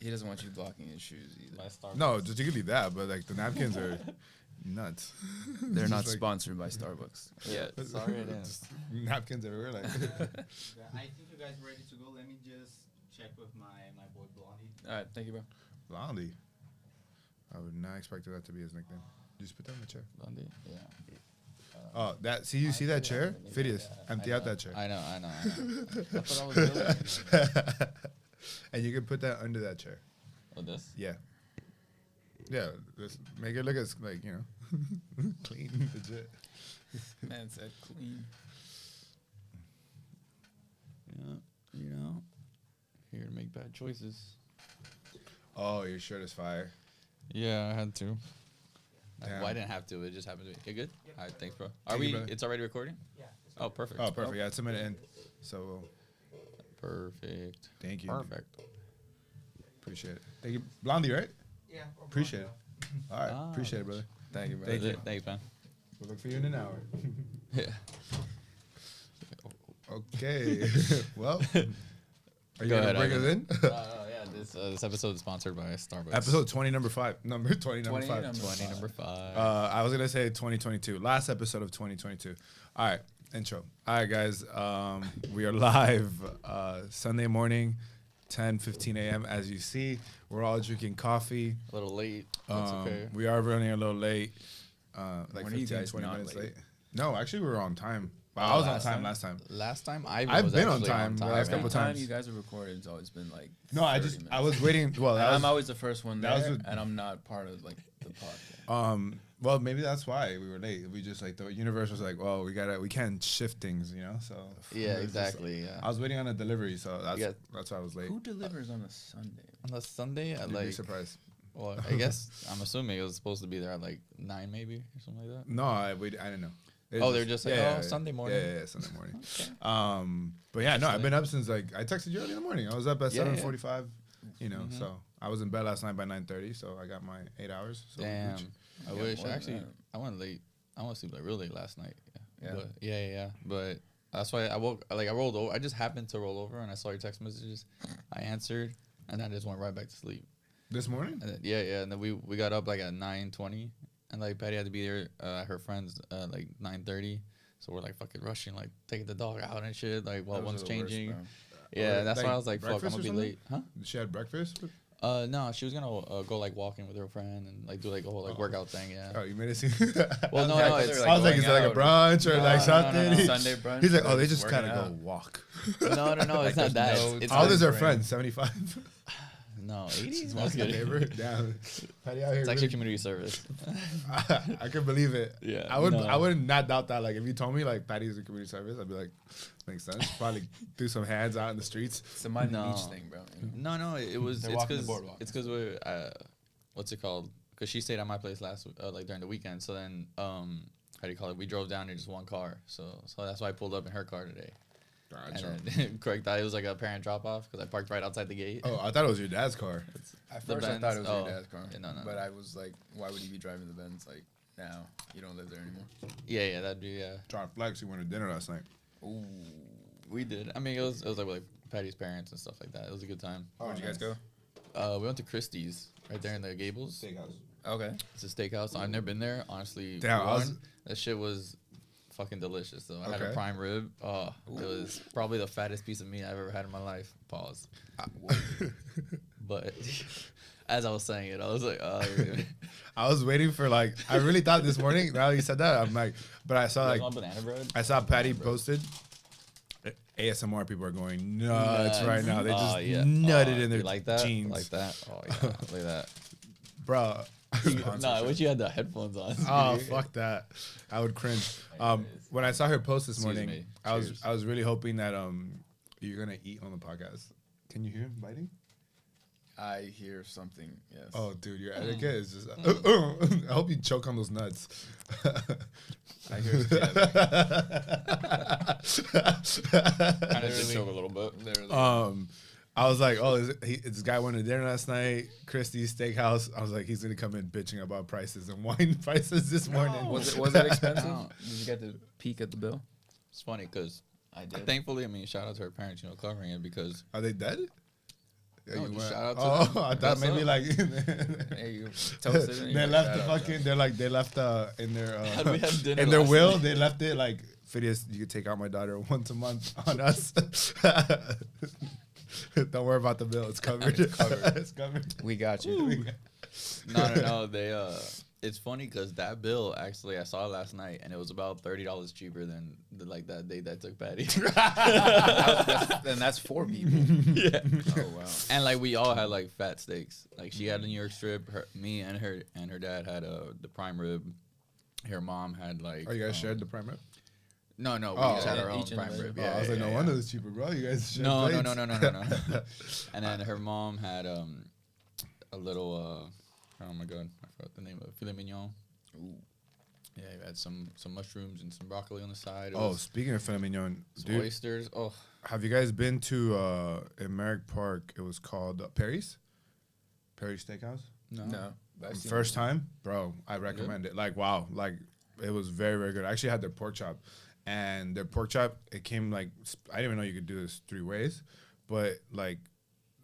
He doesn't want you blocking his shoes either. No, just you can leave that, but like the napkins are nuts. They're not like, sponsored by Starbucks. Yeah, sorry it is. Napkins everywhere. Like, I think you guys ready to go. Let me just check with my boy Blondie. All right, thank you, bro. Blondie. I would not expect that to be his nickname. Just put that in the chair. Blondie, yeah. Oh, that. See, you see that chair? Phidias, empty out that chair. I know. That's what I was doing. And you can put that under that chair. Oh, this? Yeah. Yeah. Just make it look as like clean, legit. Man said clean. Yeah, here to make bad choices. Oh, your shirt is fire. Yeah, I had to. Damn. Well, I didn't have to. It just happened to be. You good? Yep. All right, thanks, bro. Thank you, brother. It's already recording? Yeah. Oh, perfect. Oh, perfect. Yeah, it's a minute in. So, Perfect. thank you. Perfect. Appreciate it. Thank you. Blondie, right? Yeah. Appreciate it. All right. Ah. Appreciate it, brother. Thank you, bro. Thank you. Thanks, man. We'll look for you in an hour. Yeah. Okay. Well, are you Go going to ahead, bring us Ivan. in? Yeah, this episode is sponsored by Starbucks. Episode 20, number 5. Number 20, number 5. 20, number 5. I was going to say 2022. Last episode of 2022. All right. Intro. All right, guys. We are live Sunday morning, 10:15 a.m. As you see, we're all drinking coffee. A little late. That's okay. We are running a little late. Like When are you 15, guys 20 not minutes late? late. No, actually, we were on time. I was on last time time? last time. Last time I've was been on actually time the last Every couple time times. you guys have recorded, it's always been like. No, I 30 I minutes. was waiting. Well, And that I'm was, always the first one that was there, with- and I'm not part of like the podcast. well, maybe that's why we were late. We just like the universe was like, well, we can't shift things, So Yeah, it's just- exactly. Yeah. I was waiting on a delivery, so Yeah. that's why I was late. Who delivers on a Sunday? On the Sunday at You'd be like, surprised. well, I guess I'm assuming it was supposed to be there at like 9 maybe or something like that. No, I didn't know. It Oh, was they're just like, Sunday morning. Yeah, Sunday morning. But yeah, no, I've been up since like I texted you early in the morning. I was up at Yeah, yeah. 7:45. So I was in bed last night by 9:30. So I got my 8 hours. So Damn. I Yeah, wish. more than Actually, that. I went late. I went to sleep like really late last night. Yeah. But, yeah. But that's why I rolled over. I just happened to roll over and I saw your text messages. I answered and then I just went right back to sleep. This morning? And then, yeah. And then we got up like at 9:20 and like Patty had to be there at her friend's like 9:30. So we're like fucking rushing, like taking the dog out and shit. Like while Those one's are the worst, changing. bro. Yeah, Or, that's like, why I was like, fuck, I'm breakfast gonna or be late. Huh? She had breakfast. No, she was gonna go like walking with her friend and like do like a whole like workout thing. Yeah. Oh, you made it seem. Well, no, Yeah, no, I thought it's they were, I was like, going is it like a out. brunch or No, like no, something? no. He- Sunday brunch. He's like, oh, or they just working kind of out. go walk. no, it's Like, not that. there's no It's How old is time our frame. friend? 75. no 80. She's That's my good. neighbor. Damn. Patty out here It's actually really- community service. I can believe it. Yeah, I would. no. I would not doubt that. Like, if you told me like Patty's in community service, I'd be like, makes sense. Probably do some hands out in the streets. It's the Miami No. Beach thing, bro. you know? No, it was. They're It's walking the because boardwalk. it's because we're what's it called? Because she stayed at my place last like during the weekend. So then how do you call it? We drove down in just one car. So that's why I pulled up in her car today. Gotcha. And then Craig thought it was like a parent drop off because I parked right outside the gate. Oh, I thought it was your dad's car. At The first, I Benz? thought it was Oh. your dad's car. Yeah, no. But I was like, why would he be driving the Benz? Like, now you don't live there anymore. Yeah, that'd be Trying to flex. We went to dinner last night. Ooh. We did. I mean, it was like with like Patty's parents and stuff like that. It was a good time. Where'd you guys go? We went to Christie's right there in the Gables. Steakhouse. Okay. It's a steakhouse. I've never been there. Honestly, Damn, for I was- one, that shit was fucking delicious. So I had a Okay. prime rib. Oh, it was probably the fattest piece of meat I've ever had in my life. Pause. But as I was saying it, I was like, I was waiting for like. I really thought this morning. Now you said that, I'm like, but I saw like. want banana bread? I saw Patty posted. ASMR people are going nuts right now. They just nutted in their you like that? jeans, Like that? Oh yeah, look at that. bro. No, I wish you had the headphones on. Oh fuck that! I would cringe. When I saw her post this Excuse morning, me. I Cheers. was really hoping that you're gonna eat on the podcast. Can you hear him biting? I hear something. Yes. Oh, dude, your etiquette is just. I hope you choke on those nuts. I hear. Kind of did choke a little bit. Literally. I was like, oh, this guy went to dinner last night, Christie's Steakhouse. I was like, he's gonna come in bitching about prices and wine prices this morning. Was it expensive? No. Did you get to peek at the bill? It's funny because I did. thankfully, I mean, shout out to her parents, covering it because Are they dead? Yeah, No, you just went. shout out to Oh, them. I thought That's maybe up. like Hey, you toasted and they you're left like, the "Shout out, fucking. They left in their How do we have dinner in their last will. night? They left it like Phineas. You could take out my daughter once a month on us. Don't worry about the bill. It's covered. It's covered. It's covered. We got you. No. They it's funny because that bill actually I saw it last night and it was about $30 cheaper than like that day that took Patty. Then that's 4 people. Yeah. Oh wow. And like we all had like fat steaks. Like she had the New York strip. Me and her dad had the prime rib. Her mom had like. Oh, you guys shared the prime rib? No, we Oh. each had our own Each in prime the- rib. Oh, Yeah, I was like, yeah, no yeah. wonder it's cheaper, bro. You guys shared No. plates. And then her mom had a little oh my god, I forgot the name of it. Filet mignon. Ooh. Yeah, you had some mushrooms and some broccoli on the side. It Oh, was speaking of filet mignon, some dude, oysters. Oh, have you guys been to in Merrick Park? It was called Perry's Steakhouse. No. I've seen First it. time, bro. I recommend it. Like, wow, like it was very, very good. I actually had their pork chop, and their pork chop it came like I didn't even know you could do this 3 ways, but like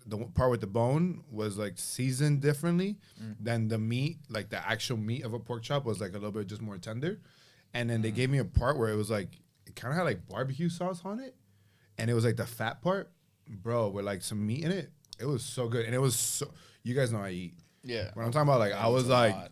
the part with the bone was like seasoned differently than the meat. Like the actual meat of a pork chop was like a little bit just more tender, and then they gave me a part where it was like it kind of had like barbecue sauce on it, and it was like the fat part, bro, with like some meat in it. It was so good, and it was so. You guys know I eat. yeah. When I'm talking about like, I was a like, lot.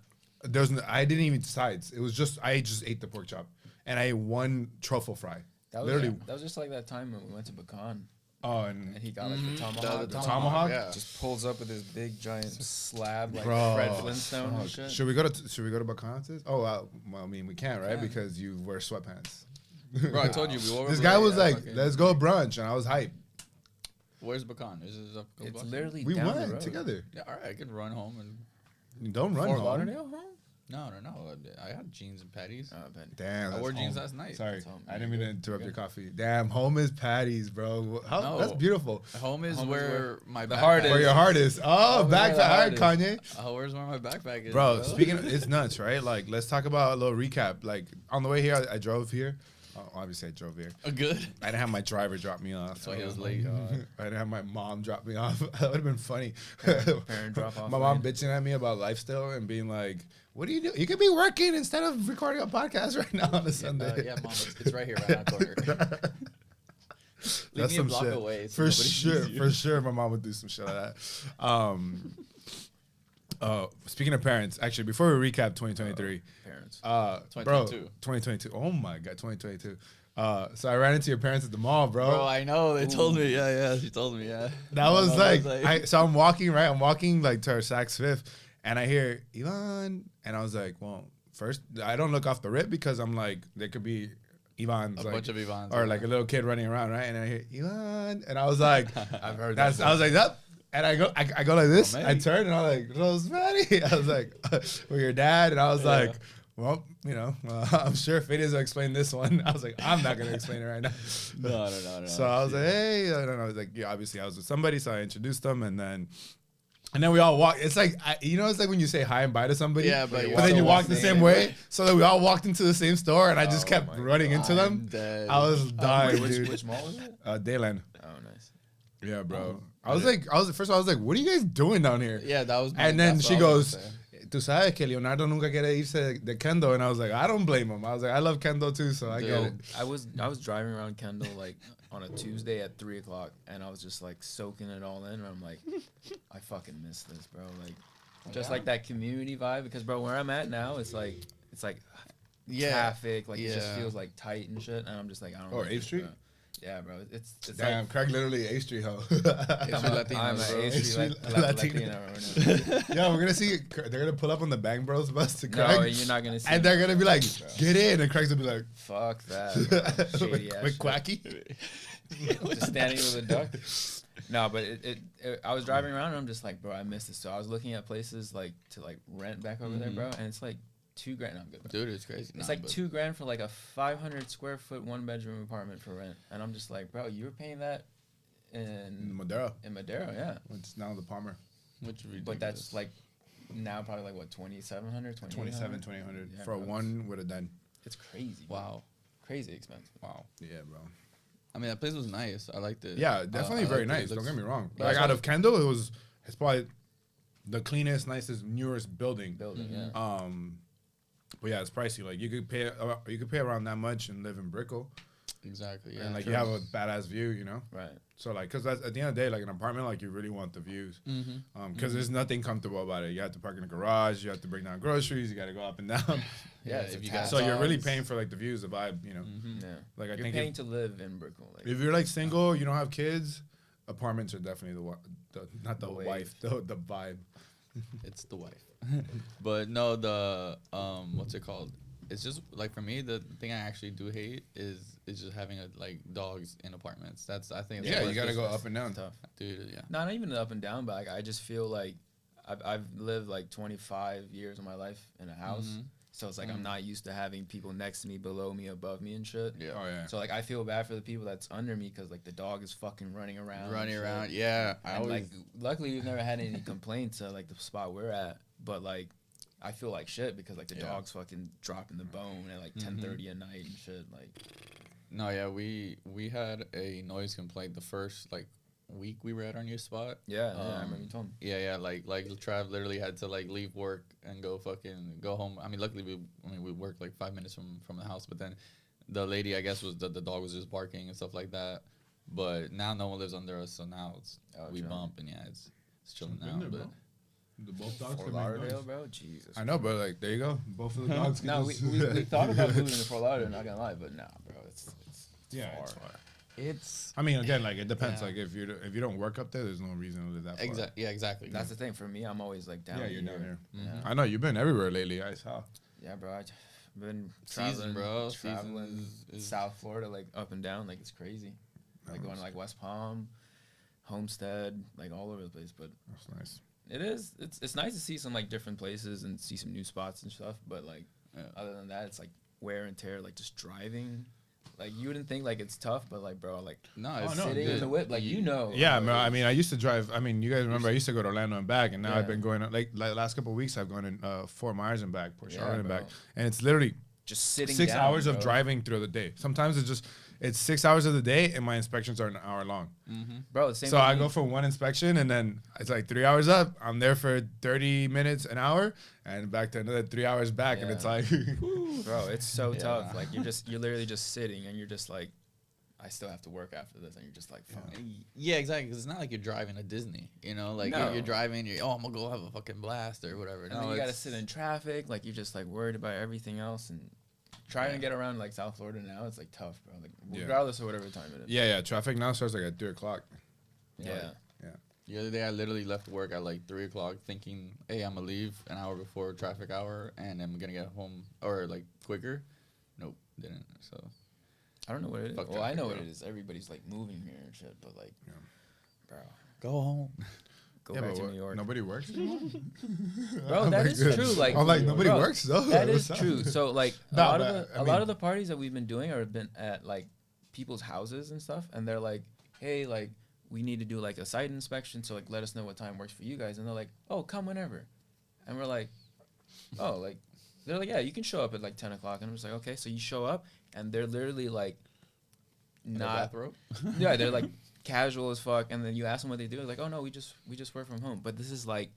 I didn't even eat sides. It was just I just ate the pork chop, and I ate 1 truffle fry. That was, Literally. that was just like that time when we went to Pecan Oh, and and he got like the tomahawk. Mm-hmm. The tomahawk? Yeah. Just pulls up with his big giant slab like bro, Fred Flintstone and fuck. shit. Should we go to Bacances? Oh, well, I mean, we can, right? can. Because you wear sweatpants. Bro, I told you we wore This over guy there, was yeah, like, fucking- "Let's go brunch," and I was hyped. Where's Bacan? Is it up? a It's block? literally We down the went road. together. Yeah, all right. I could run home and Don't run Fort home. Lauderdale, huh? no. I had jeans and patties. But Damn, I that's wore jeans home. last night. Sorry, That's home. I didn't mean to interrupt Good. your coffee. Damn, home is Patty's, bro. How, No. That's beautiful. Home is Home is where where my the backpack heart Where is. your heart is. Oh, Home is back where to the all heart right, is. Kanye. Where's where my backpack is, Bro, speaking of, it's nuts, right? Like, let's talk about a little recap. Like, on the way here, I drove here. Oh, obviously, I drove here. Good. I didn't have my driver drop me off. That's why he was Oh, late. I didn't have my mom drop me off. That would have been funny. Parent drop off My mom lane. bitching at me about lifestyle and being like, "What do you do? You could be working instead of recording a podcast right now on a Sunday." Yeah, mom, it's right here, right on the corner. Leave me a block away. so For nobody sure, sees you. for sure, my mom would do some shit like that. Speaking of parents, actually, before we recap 2023, parents. bro, 2022. 2022. Oh my god, 2022. So I ran into your parents at the mall, bro. Bro, I know. They told me. Yeah. She told me. Yeah. That My was mom like, so I'm walking, right? I'm walking like to our Saks Fifth, and I hear Ivan, and I was like, well, first, I don't look off the rip because I'm like, there could be Ivan's, A like, bunch of Ivans. or like a little kid running around, right? And I hear Ivan, and I was like, I've heard that's, that. I was like, that. And I go like this. Rosemary. I turned and I was like, Rosemary. I was like, with your dad, and I was Yeah. like, well, you know, I'm sure Phineas will explain this one. I was like, I'm not gonna explain it right now. No. So I was like, hey, I don't know. Like, yeah, obviously I was with somebody, so I introduced them, and then we all walk. It's like, it's like when you say hi and bye to somebody, Yeah, but but then you walk the same way. way. So that we all walked into the same store, and I just Oh kept my running into them. Dead. I was dying, Wait, dude. which mall was it? Dayland. Oh, nice. Yeah, bro. I was first of all, I was like, what are you guys doing down here? Yeah, that was. And then that's she what I was goes, gonna say. tú sabes que Leonardo nunca quiere irse de Kendall. And I was like, I don't blame him. I was like, I love Kendall too. So I go, Dude. I was driving around Kendall like on a Tuesday at 3:00, and I was just like soaking it all in. And I'm like, I fucking miss this, bro. Like, just like that community vibe. Because bro, where I'm at now, it's like Yeah. traffic. Like it just Yeah. feels like tight and shit. And I'm just like, I don't. Oh, like 8th it, Street? bro. Yeah, bro. It's damn, like. Craig literally A Street hoe. It's I'm with a Latinos, bro. A It's Street with Latina right now. Yeah, we're gonna see. They're gonna pull up on the Bang Bros bus to Craig, No, you're not gonna see. and they're gonna be like, Bro. "Get in," and Craig's gonna be like, Fuck that. Bro. Shady ass "With shit. Quacky." Just standing with a duck. No, but I was driving around and I'm just like, bro, I missed this. So I was looking at places like to like rent back over there, bro, and it's like $2,000. No, I'm good. Bro. Dude, it's crazy. It's Nah, like but- $2,000 for like a 500 square foot 1-bedroom apartment for rent, and I'm just like, bro, you were paying that in Madera, Madera, yeah. it's now the Palmer. Which is But that's ridiculous. like now probably like what 2,700, 27, 2,800 Yeah, for bro. one with a den. It's crazy. Bro. Wow. Crazy expensive. Wow. Yeah, bro. I mean, that place was nice. I liked it. Yeah, definitely I very liked it. It nice. Don't looks- get me wrong. Yeah, Like that's out why- of Kendall, it's probably the cleanest, nicest, newest building. Yeah. But yeah, it's pricey. Like you could pay around that much and live in Brickell, Exactly. Yeah. and like true. you have a badass view, you know. Right. So like, cause that's, at the end of the day, like an apartment, like you really want the views. Mm-hmm. Cause there's nothing comfortable about it. You have to park in the garage. You have to bring down groceries. You got to go up and down. Yeah, if you got so you're really dogs. paying for like the views, the vibe, you know. Yeah. Like I You're think paying to live in Brickell. Like, if you're like single, you don't have kids, apartments are definitely not the The wave. wife, the vibe. It's the wife. But no, the what's it called? It's just like for me, the thing I actually do hate is just having like dogs in apartments. That's I think. Yeah, that's you got to just- go up and down. tough. dude. Yeah. Not even the up and down, but like, I just feel like I've lived like 25 years of my life in a house. Mhm. So it's like I'm not used to having people next to me, below me, above me, and shit. Yeah. Oh yeah. So like I feel bad for the people that's under me because like the dog is fucking running around. Running and shit. around. Yeah. I And always. like luckily we've never had any complaints at like the spot we're at, but like I feel like shit because like the Yeah. dog's fucking dropping the bone at like 10:30 at night and shit. Like No, yeah, we had a noise complaint the first like week we were at our new spot. yeah, I remember you Um, told me. Yeah, like Trav literally had to like leave work and go home. I mean, luckily we worked like 5 minutes from the house, but then the lady I guess was the dog was just barking and stuff like that. But now no one lives under us, so now it's we chilling. bump and yeah, it's chilling Jump in now. there, But bro. The both dogs Fort can make Lauderdale, noise. bro. Jesus. I know, but like there you go. Both of the dogs. Can No, we just- thought about moving to Fort Lauderdale. Not gonna lie, but nah, bro. It's Yeah, far. it's far. it's I mean, again, like it depends. Yeah. Like if you don't work up there, there's no reason to live that far. exactly. That's the thing for me. I'm always like down. Yeah, you're down here. Yeah. I know you've been everywhere lately. I saw. Yeah, bro. I've been Season, traveling, bro. traveling Season is- South Florida, like up and down, like it's crazy. Like going to like West Palm, Homestead, like all over the place. But That's nice. it is, it's nice to see some like different places and see some new spots and stuff. But like Yeah. other than that, it's like wear and tear, like just driving. Like you wouldn't think like it's tough, but like bro, like No, it's no, sitting in dude. the whip, like you know. Yeah, like, man. I mean, I used to drive. I mean, you guys remember I used to go to Orlando and back, and now I've Yeah. been going like last couple of weeks. I've gone in Fort Myers and back, Port Yeah, Charlotte and bro. back, and it's literally just sitting 6 down, hours of bro. driving through the day. Sometimes it's 6 hours of the day, and my inspections are an hour long. Bro, the same So thing I with go me. for one inspection, and then it's like 3 hours up. I'm there for 30 minutes, an hour, and back to another 3 hours back, and it's Yeah. like, Bro, it's so Yeah. tough. Like you're literally just sitting and you're just like, I still have to work after this, and you're just like, fuck. Yeah, exactly. Because it's not like you're driving to Disney, you know. Like No. you're driving, I'm gonna go have a fucking blast or whatever. And No, then you gotta it's- sit in traffic, like you're just like worried about everything else, and trying to Yeah. get around like South Florida now, it's like tough, bro. Like Yeah. regardless of whatever time it is. yeah. Traffic now starts like at 3 o'clock. Yeah. The other day, I literally left work at like 3 o'clock, thinking, "Hey, I'm gonna leave an hour before traffic hour, and I'm gonna get home or like quicker." Nope, didn't. So I don't know what it is. Fuck Well, I traffic, know what bro. it is. Everybody's like moving here and shit, but like, bro, go home. go Yeah, back but to what, New York. nobody works anymore. Bro, I'm that like, is true. Like, I'm like nobody bro, works though. That What's is up? true. So like a No, lot but, of the I lot mean- of the parties that we've been doing are been at like people's houses and stuff, and they're like, hey, like we need to do like a site inspection, so like let us know what time works for you guys, and they're like, oh, come whenever, and we're like, oh, like they're like, yeah, you can show up at like 10 o'clock, and I'm just like, okay, so you show up, and they're literally like, In a not bathrobe. yeah, they're like casual as fuck, and then you ask them what they do, they're like, oh no, we just work from home, but this is like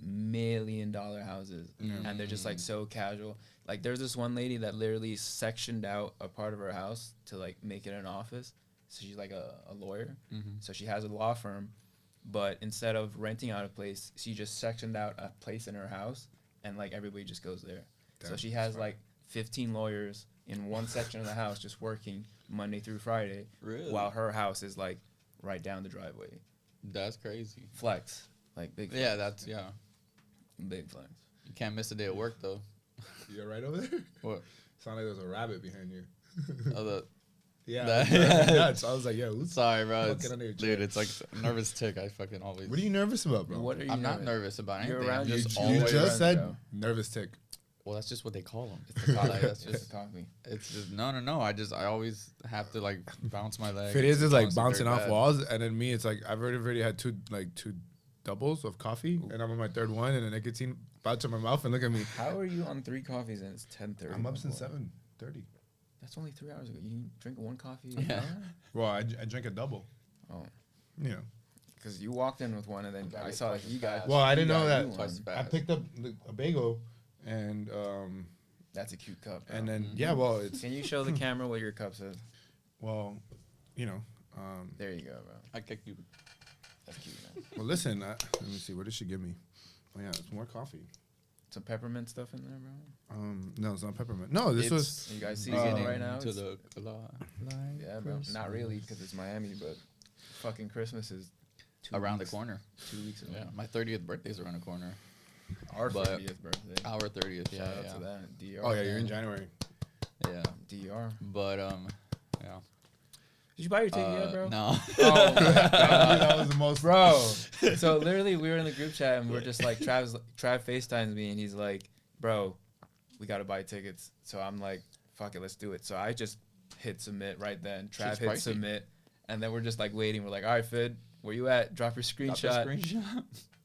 $1 million houses, and they're just like so casual. Like there's this one lady that literally sectioned out a part of her house to like make it an office. So she's like a lawyer, so she has a law firm, but instead of renting out a place, she just sectioned out a place in her house, and like everybody just goes there. So Damn, she has like 15 lawyers in one section of the house just working Monday through Friday, Really? while her house is like right down the driveway. That's crazy. Flex, like big. Flex. Yeah, that's yeah. Big flex. You can't miss a day of work though. You're right over there. What? Sound like there's a rabbit behind you. Oh, the Yeah, That- that's nuts. I was like, yo, who's, sorry, bro. Fucking It's, under your dude, chair. it's like a nervous tick. I fucking always. what are you nervous about, bro? What are you? I'm not nervous about You're anything. I'm around- just you You always. just said bro. nervous tick. Well, that's just what they call them. It's the coffee. Like, that's It's just. the coffee. It's just no. I always have to like bounce my leg. Fidesz is like honestly bouncing very off bad. walls, and then me, it's like I've already had two doubles of coffee, and I'm on my third one, and the nicotine about to my mouth, and look at me. How are you on 3 coffees and it's 10:30? I'm up since 7:30. That's only 3 hours ago. You drink one coffee? Yeah. Well, I drink a double. Oh, You know. because you walked in with one, and then Got I it saw that twice you as guys. fast. Well, I didn't you know got that. you one. Twice as I fast. picked up a bagel, and That's a cute cup. Bro. and then Mhm. yeah, well, it's Can you show the camera what your cup says? well, you know. There you go, bro. I kick you. That's cute, man. Well, listen. Let me see. What did she give me? Oh yeah, it's more coffee. Some peppermint stuff in there, bro. No, it's not peppermint. No, this was. You guys see Beginning it right now? To It's- the yeah, bro. Not really, because it's Miami, but fucking Christmas is around the weeks- corner. 2 weeks away. Yeah, my 30th birthday's around the corner. Our But 30th birthday. Our 30th. Shout Yeah, out yeah. to that. DR. Oh yeah, you're in January. Yeah, DR. but yeah. Did you buy your ticket yet, bro? No. Oh, my God. That was the most, Bro. So literally, we were in the group chat and we're just like, Trav FaceTimes me and he's like, bro, we got to buy tickets. So I'm like, fuck it, let's do it. So I just hit submit right then. Trav Shit's hit pricey. submit. And then we're just like waiting. We're like, all right, Fid, where you at? Drop your screenshot. Drop a screenshot.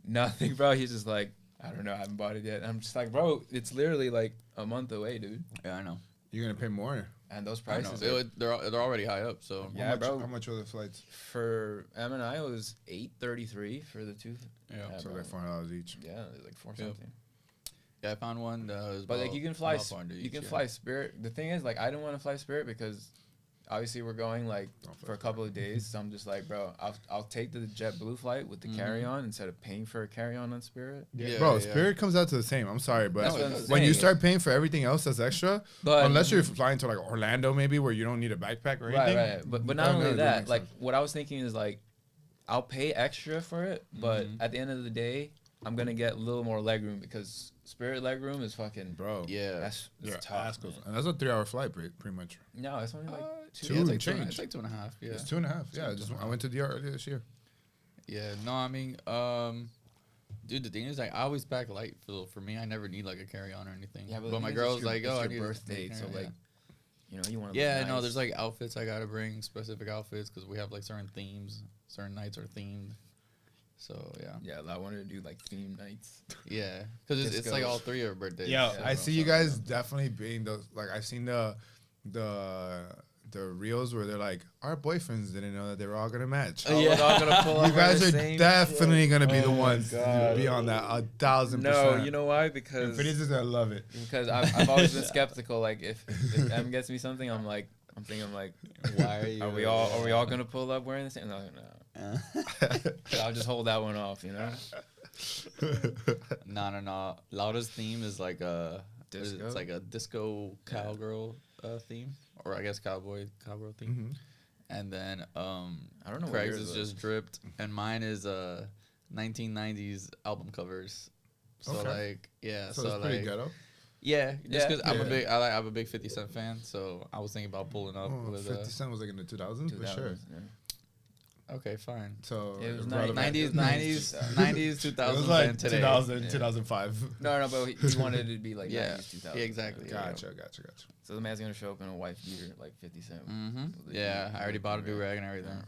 Nothing, bro. He's just like, I don't know. I haven't bought it yet. And I'm just like, bro, it's literally like a month away, dude. Yeah, I know. You're gonna pay more. And those I know. prices They're already high up, so Yeah, how much, bro. How much are the flights? for M and I it was $833 for the two. yeah. Yeah, So bro. like $400 each. Yeah, it was like four Yeah. something. Yeah, I found one that was But like about- you can fly, about 400 you each, can yeah. fly Spirit. The thing is, like, I didn't want to fly Spirit because obviously we're going like Don't fly for a couple of days. So I'm just like, bro, I'll take the JetBlue flight with the Mhm. carry on instead of paying for a carry on Spirit. Yeah, Bro, yeah. Spirit comes out to the same. I'm sorry, but That's what I'm when you saying. start paying for everything else that's extra, But unless you're flying to like Orlando maybe where you don't need a backpack or anything. right. But not then only it that, makes like sense. what I was thinking is like, I'll pay extra for it, but Mhm. at the end of the day, I'm gonna get a little more leg room because Spirit leg room is fucking. Bro, Yeah. That's your it's tough. ass goes, man. and that's a 3-hour flight, pretty much. No, it's only like two yeah, it's and like change. It's like 2.5. Yeah. It's 2.5. Yeah, I went to DR earlier this year. Yeah. No, I mean, dude, the thing is, like, I always pack light. For me, I never need like a carry on or anything. Yeah, but my it's girl's your- like, it's oh, I your need birthday, a so carry-on. like, you know, you want to. Yeah, no, there's like outfits I gotta bring, specific outfits, because we have like certain themes. Certain nights are themed. So yeah, Yeah, I wanted to do like theme nights. yeah, because it's like Disco. all three of our birthdays. Yeah, Yeah, I bro. see you guys definitely being those. Like I've seen the reels where they're like, our boyfriends didn't know that they were all gonna match. Oh, we're all gonna pull up You guys wearing the are same definitely gonna be the Oh my ones to God. be on that 1,000%. No, you know why? And Because Phineas is gonna love it. I've always been skeptical. Like if M gets me something, I'm thinking like, Why are you? are we all gonna pull up wearing the same? No. I'll just hold that one off, you know. No. Lauda's theme is like a Disco? It's like a disco cowgirl theme, or I guess cowboy theme. Mhm. And then I don't know what Craig's yours is was. just dripped, and mine is 1990s album covers. So Okay. like yeah, So so, it's pretty like ghetto. yeah, just because I'm Yeah. I'm a big 50 Cent fan, so I was thinking about pulling up Oh, with 50 Cent was like in the 2000s, for sure. 2000s, yeah. okay, fine. So It was relevant. 90s, 90s, 90s, It 2000s, was like and today. 2000, Yeah. 2005. No, but he wanted it to be like Yeah. 90s, 2000s. Yeah, exactly. Yeah. Gotcha. So the man's gonna show up in a white beater like 50 Cent. Mm-hmm. With a Yeah, do- I already bought a do-rag and Oh everything. my god.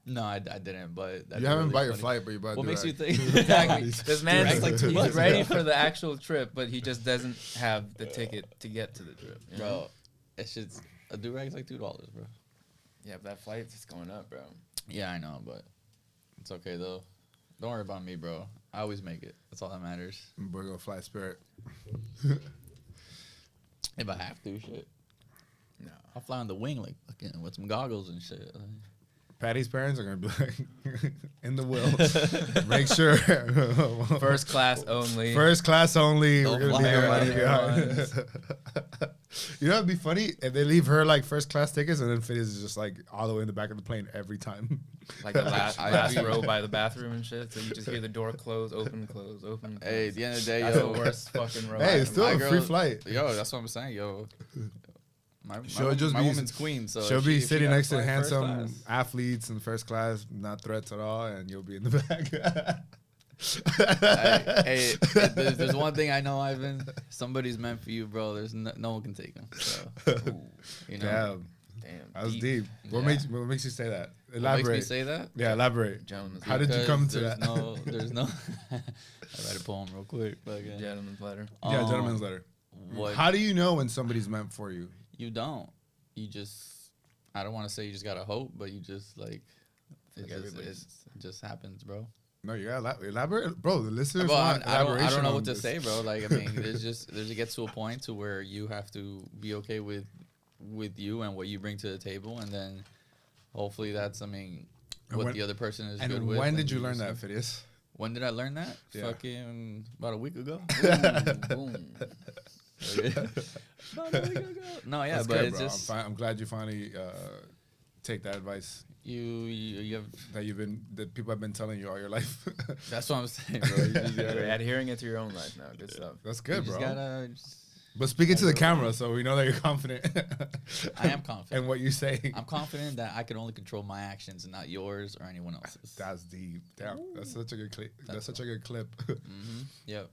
No, I didn't, but that'd You be haven't really bought your funny. flight, but you bought. What makes you do-rag. think? Exactly. This man's Durag's like he's $2. ready for the actual trip, but he just doesn't have the ticket to get to the trip. You know? Bro, it's just a do-rag's like $2, bro. Yeah, but that flight's just going up, bro. Yeah, I know, but it's okay though. Don't worry about me, bro. I always make it. That's all that matters. We're gonna fly Spirit. If I have to, shit. No. I'll fly on the wing like fucking with some goggles and shit. Patty's parents are gonna be like in the will. Make sure First class only. First class only. Don't We're gonna fly be there around money airlines. behind. You know, it'd be funny if they leave her like first class tickets, and then Phineas is just like all the way in the back of the plane every time. Like the last, I last agree. row by the bathroom and shit. So you just hear the door close, open, close, open. Close. Hey, at the end of the day, That's the yo. worst fucking row. Hey, it's still My a free girl- flight. Yo, that's what I'm saying, yo. She'll just my be- woman's queen, so She'll if be if sitting gotta next to fly first handsome class. athletes in first class, not threats at all, and you'll be in the back. Hey, there's one thing I know, Ivan. Somebody's meant for you, bro. There's no one can take him. So, you know, Damn, Damn. that was deep. What Yeah. what makes you say that? what makes Elaborate. me say that? Yeah, elaborate. Gentleman's How did you Because come to there's that? There's no. I write a poem real quick. But, Gentleman's letter. Yeah, gentleman's letter. What? How do you know when somebody's meant for you? You don't. You just. I don't want to say you just gotta hope, but you just like. Like It just happens, bro. No, you gotta elaborate, bro. The listeners Well, want I elaboration. don't know on what to this. say, bro. Like, I mean, it gets to a point to where you have to be okay with you and what you bring to the table, and then hopefully that's, I mean, And what when- the other person is And good with. when did you and learn just- that, Phidias? When did I learn that? Yeah. Fucking about a week ago. Boom. About a week ago. No, yeah, That's but good, it's bro. just I'm glad you finally take that advice you have. that people have been telling you all your life. That's what I'm saying, bro. You just You're gotta, adhering it to your own life now. Good stuff. That's you good, just bro. gotta. But speaking to the gotta- camera, so we know that you're confident. I am confident. And what you say. I'm confident that I can only control my actions and not yours or anyone else's. That's deep. Damn, that's such a good clip. That's That's such a good clip. Yep.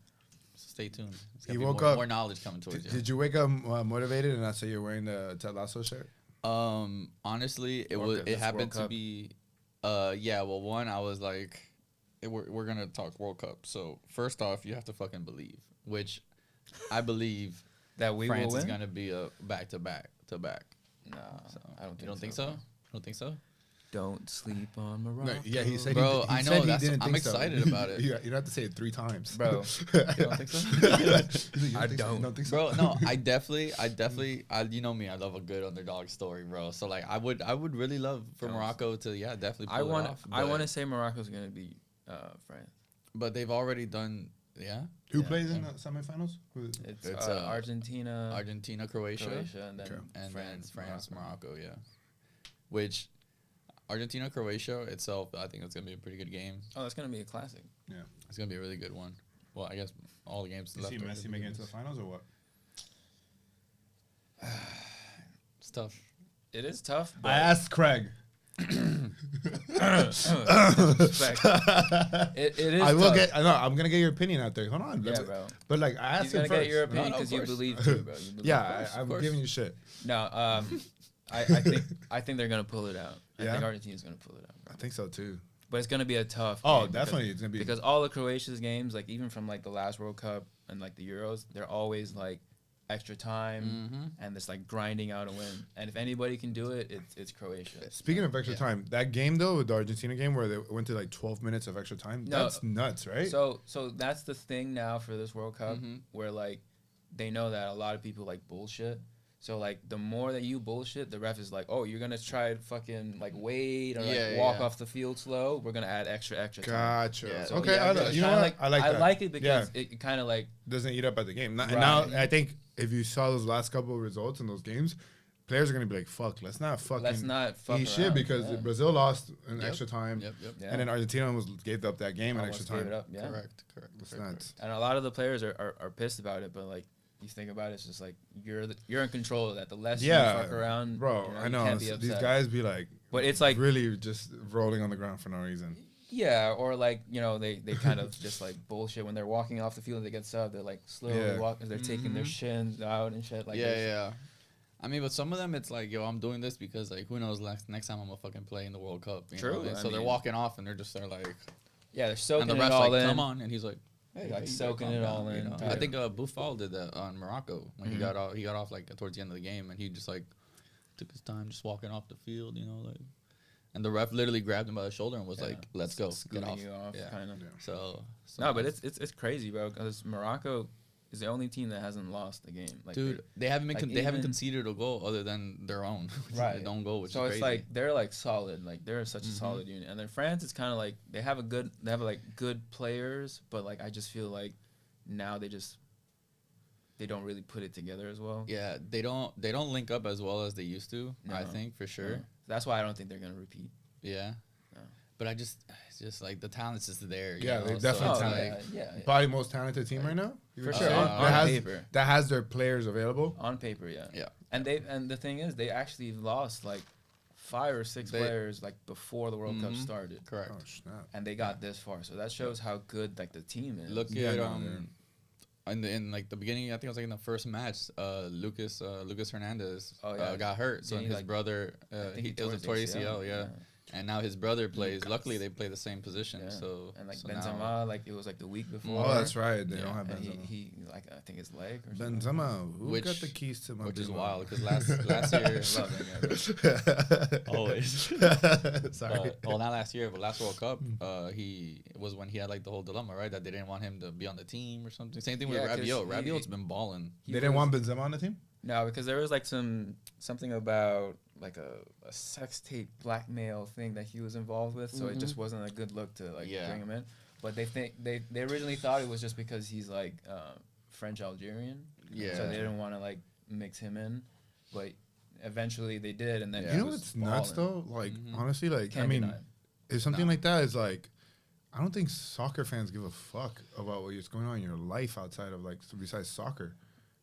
So stay tuned. It's You gonna be woke more, up- more knowledge coming towards Did you wake up motivated and that's why you're wearing the Ted Lasso shirt? you. Honestly, it World was. Cup, It it's happened World to Cup. be. Yeah. Well, one, I was like, we're gonna talk World Cup. So first off, you have to fucking believe, which I believe That we France will is win. gonna be a back to back to back. No, So I don't think you don't think so. so? You don't think so? Don't sleep on Morocco. No, yeah, he said. Bro, he I know, said he that's- didn't I'm think so. excited about it. You don't have to say it 3 times, Bro, You don't think so? I don't. You don't think so, Bro, no, I definitely, you know me, I love a good underdog story, bro. So like, I would really love for Sounds- Morocco to, definitely pull I it want. off. I but- want to say Morocco's gonna beat France. but they've already done, Who Yeah. plays in the semifinals? It's, It's, Argentina, Argentina, Croatia, and then Okay. and France, then France, Morocco. Morocco, yeah. Which Argentina, Croatia itself, I think it's gonna be a pretty good game. Oh, that's gonna be a classic. It's gonna be a really good one. Well, I guess all the games You left. see are Messi gonna be making it good. to the finals or what? It's tough. It is tough. But I asked Craig. Respect. It is. I will tough. get. I know. I'm gonna get your opinion out there. Hold on. Yeah, bro. But like, I asked He's him gonna first. get your No, opinion no, of because you course. believe too, bro. You believe. Yeah, of I'm course. giving you shit. No. I think they're gonna pull it out. I Yeah? think Argentina's gonna pull it out, I bro. think so too. But it's gonna be a tough. Oh, game because- definitely, it's gonna be. Because all of Croatia's games, like even from like the last World Cup and like the Euros, they're always like extra time Mm-hmm. and it's like grinding out a win. And if anybody can do it, it's Croatia. Speaking of extra Yeah. time, that game though, the Argentina game where they went to like 12 minutes of extra time, No. that's nuts, right? So that's the thing now for this World Cup Mhm. where like they know that a lot of people like bullshit. So like the more that you bullshit, the ref is like, oh, you're gonna try to fucking like wait or like Yeah, walk yeah. off the field slow. We're gonna add extra time. Gotcha. Yeah, so Okay, yeah, I, it's you know kinda what? I like that. I like it because Yeah. it kind of like Doesn't eat up at the game. And Right. now I think if you saw those last couple of results in those games, players are gonna be like, "Fuck, let's not fucking let's not fuck eat shit," around. because Yeah. Brazil lost in Yep. extra time, Yep. Yeah. and then Argentina almost gave up that game in Almost extra gave time. it up, yeah. Correct. That's correct. nuts. And a lot of the players are pissed about it, but like you think about it, it's just like you're in control of that. The less Yeah, you fuck around, Bro, you know, I you know can't be these upset. guys be like, But it's like really just rolling on the ground for no reason. yeah, or like you know they kind of just like bullshit when they're walking off the field and they get subbed. They're like slowly Yeah. walking, they're taking their Mhm. shins out and shit. Like yeah, it's- yeah. I mean, but some of them, it's like, yo, I'm doing this because, like, who knows, next time I'm gonna fucking play in the World Cup. You True, know? And I so they're mean- walking off, and they're like, yeah, they're soaking and the it ref's all like, in. come on, and he's like, hey, Like, you better soaking calm it down, all you in, know? yeah. I think Boufal did that on Morocco when Mhm. he got off like towards the end of the game, and he just like took his time just walking off the field, you know, like, and the ref literally grabbed him by the shoulder and was Yeah. like, let's go, get Scooting off. you off, Yeah. kind of. Yeah. So No, but it's crazy, bro. Because Morocco is the only team that hasn't lost the game. Like, dude, they haven't been like they haven't even- conceded a goal other than their own, Right. Their own goal, which so is it's crazy. like they're like solid, like they're such a Mhm. solid unit. And then France is kind of like they have like good players, but like I just feel like now they don't really put it together as well. yeah, they don't link up as well as they used to. I No. think for sure. Yeah. That's why I don't think they're gonna repeat. Yeah. No. But it's just like the talent's just there. you Yeah, know? they So definitely it's talent. like- yeah. Probably most talented team right now. You For would sure. say? On- that, on has, paper. that has their players available. On paper, yeah. Yeah. And the thing is, they actually lost like 5 or 6 They- players like before the World Cup Mhm. started, Correct. Oh snap! and they got this far. So that shows how good like the team is. Look Yeah, at no, in like the beginning, I think it was like in the first match, Lucas Hernandez Oh, yeah. got hurt. So Didn't he, his like- brother, I think it was a his torn ACL. Yeah. and now his brother plays. Luckily, they play the same position. Yeah. So And like so Benzema, now- like it was like the week before. Oh, that's right. They Yeah, don't have and Benzema. he like I think his leg or something. Benzema, who Which- got the keys to my which is Benzema? wild because last year. Love that guy, bro. Always. Sorry. Well, not last year, but last World Cup, he was when he had like the whole dilemma, right? That they didn't want him to be on the team or something. Same thing with Yeah, 'cause Rabiot. he- Rabiot's been balling. He They didn't was- want Benzema on the team? No, because there was like something about like a sex tape blackmail thing that he was involved with, so it just wasn't a good look to like Yeah. bring him in. But they originally thought it was just because he's like French Algerian, Yeah. so they didn't want to like mix him in. But eventually they did, and then Yeah. he You know was what's nuts balling. though? Like Mhm. honestly, like Can't I mean, deny it. if something No. like that is like, I don't think soccer fans give a fuck about what's going on in your life outside of like besides soccer.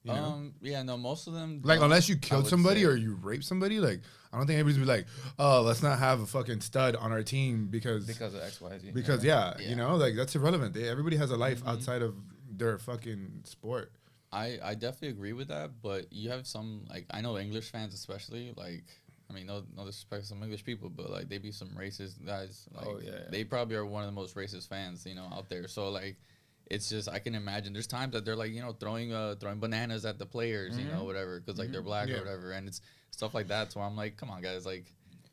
You know? Yeah, no, most of them Like don't, unless you I killed would somebody say. or you raped somebody, like I don't think anybody's be like, oh, let's not have a fucking stud on our team because Because of X, Y, Z. yeah, Yeah. you know, like that's irrelevant. Everybody has a life outside of their fucking sport. I definitely agree with that, but you have some like I know English fans especially like I mean no disrespect to some English people, but like they be some racist guys. Like, Oh, yeah. They probably are one of the most racist fans out there. So like it's just I can imagine there's times that they're like throwing bananas at the players, whatever because like they're black Yeah. or whatever, and it's stuff like that. So I'm like, come on guys, like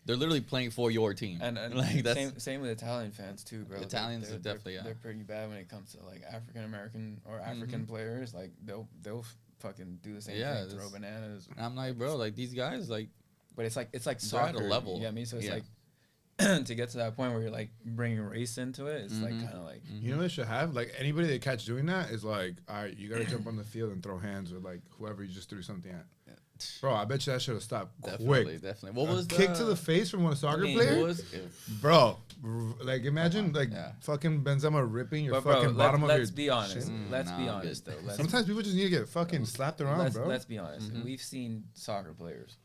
they're literally playing for your team, And like that's same with Italian fans too, bro. Like, Italians they're- are definitely, yeah. they're pretty bad when it comes to like African American or African players. Like they'll fucking do the same Yeah, thing, throw this- bananas. and I'm like, bro, like these guys like. But it's like They're at a soccer level. You get me? So it's Yeah. like to get to that point where you're like bringing race into it. It's like Mhm. kind of like You know what they should have? Like anybody they catch doing that is like, all right, you gotta jump on the field and throw hands with like whoever you just threw something at. Bro, I bet you that should have stopped quick. Definitely. What A was kick to the face from one soccer I mean, player? who was- Bro, like imagine like Yeah. fucking Benzema ripping your But bro, fucking bottom of let's your. be honest. shin. Let's Nah, be I'm honest good. though. Let's, Sometimes people just need to get fucking slapped around, let's, bro. let's be honest. Mhm. We've seen soccer players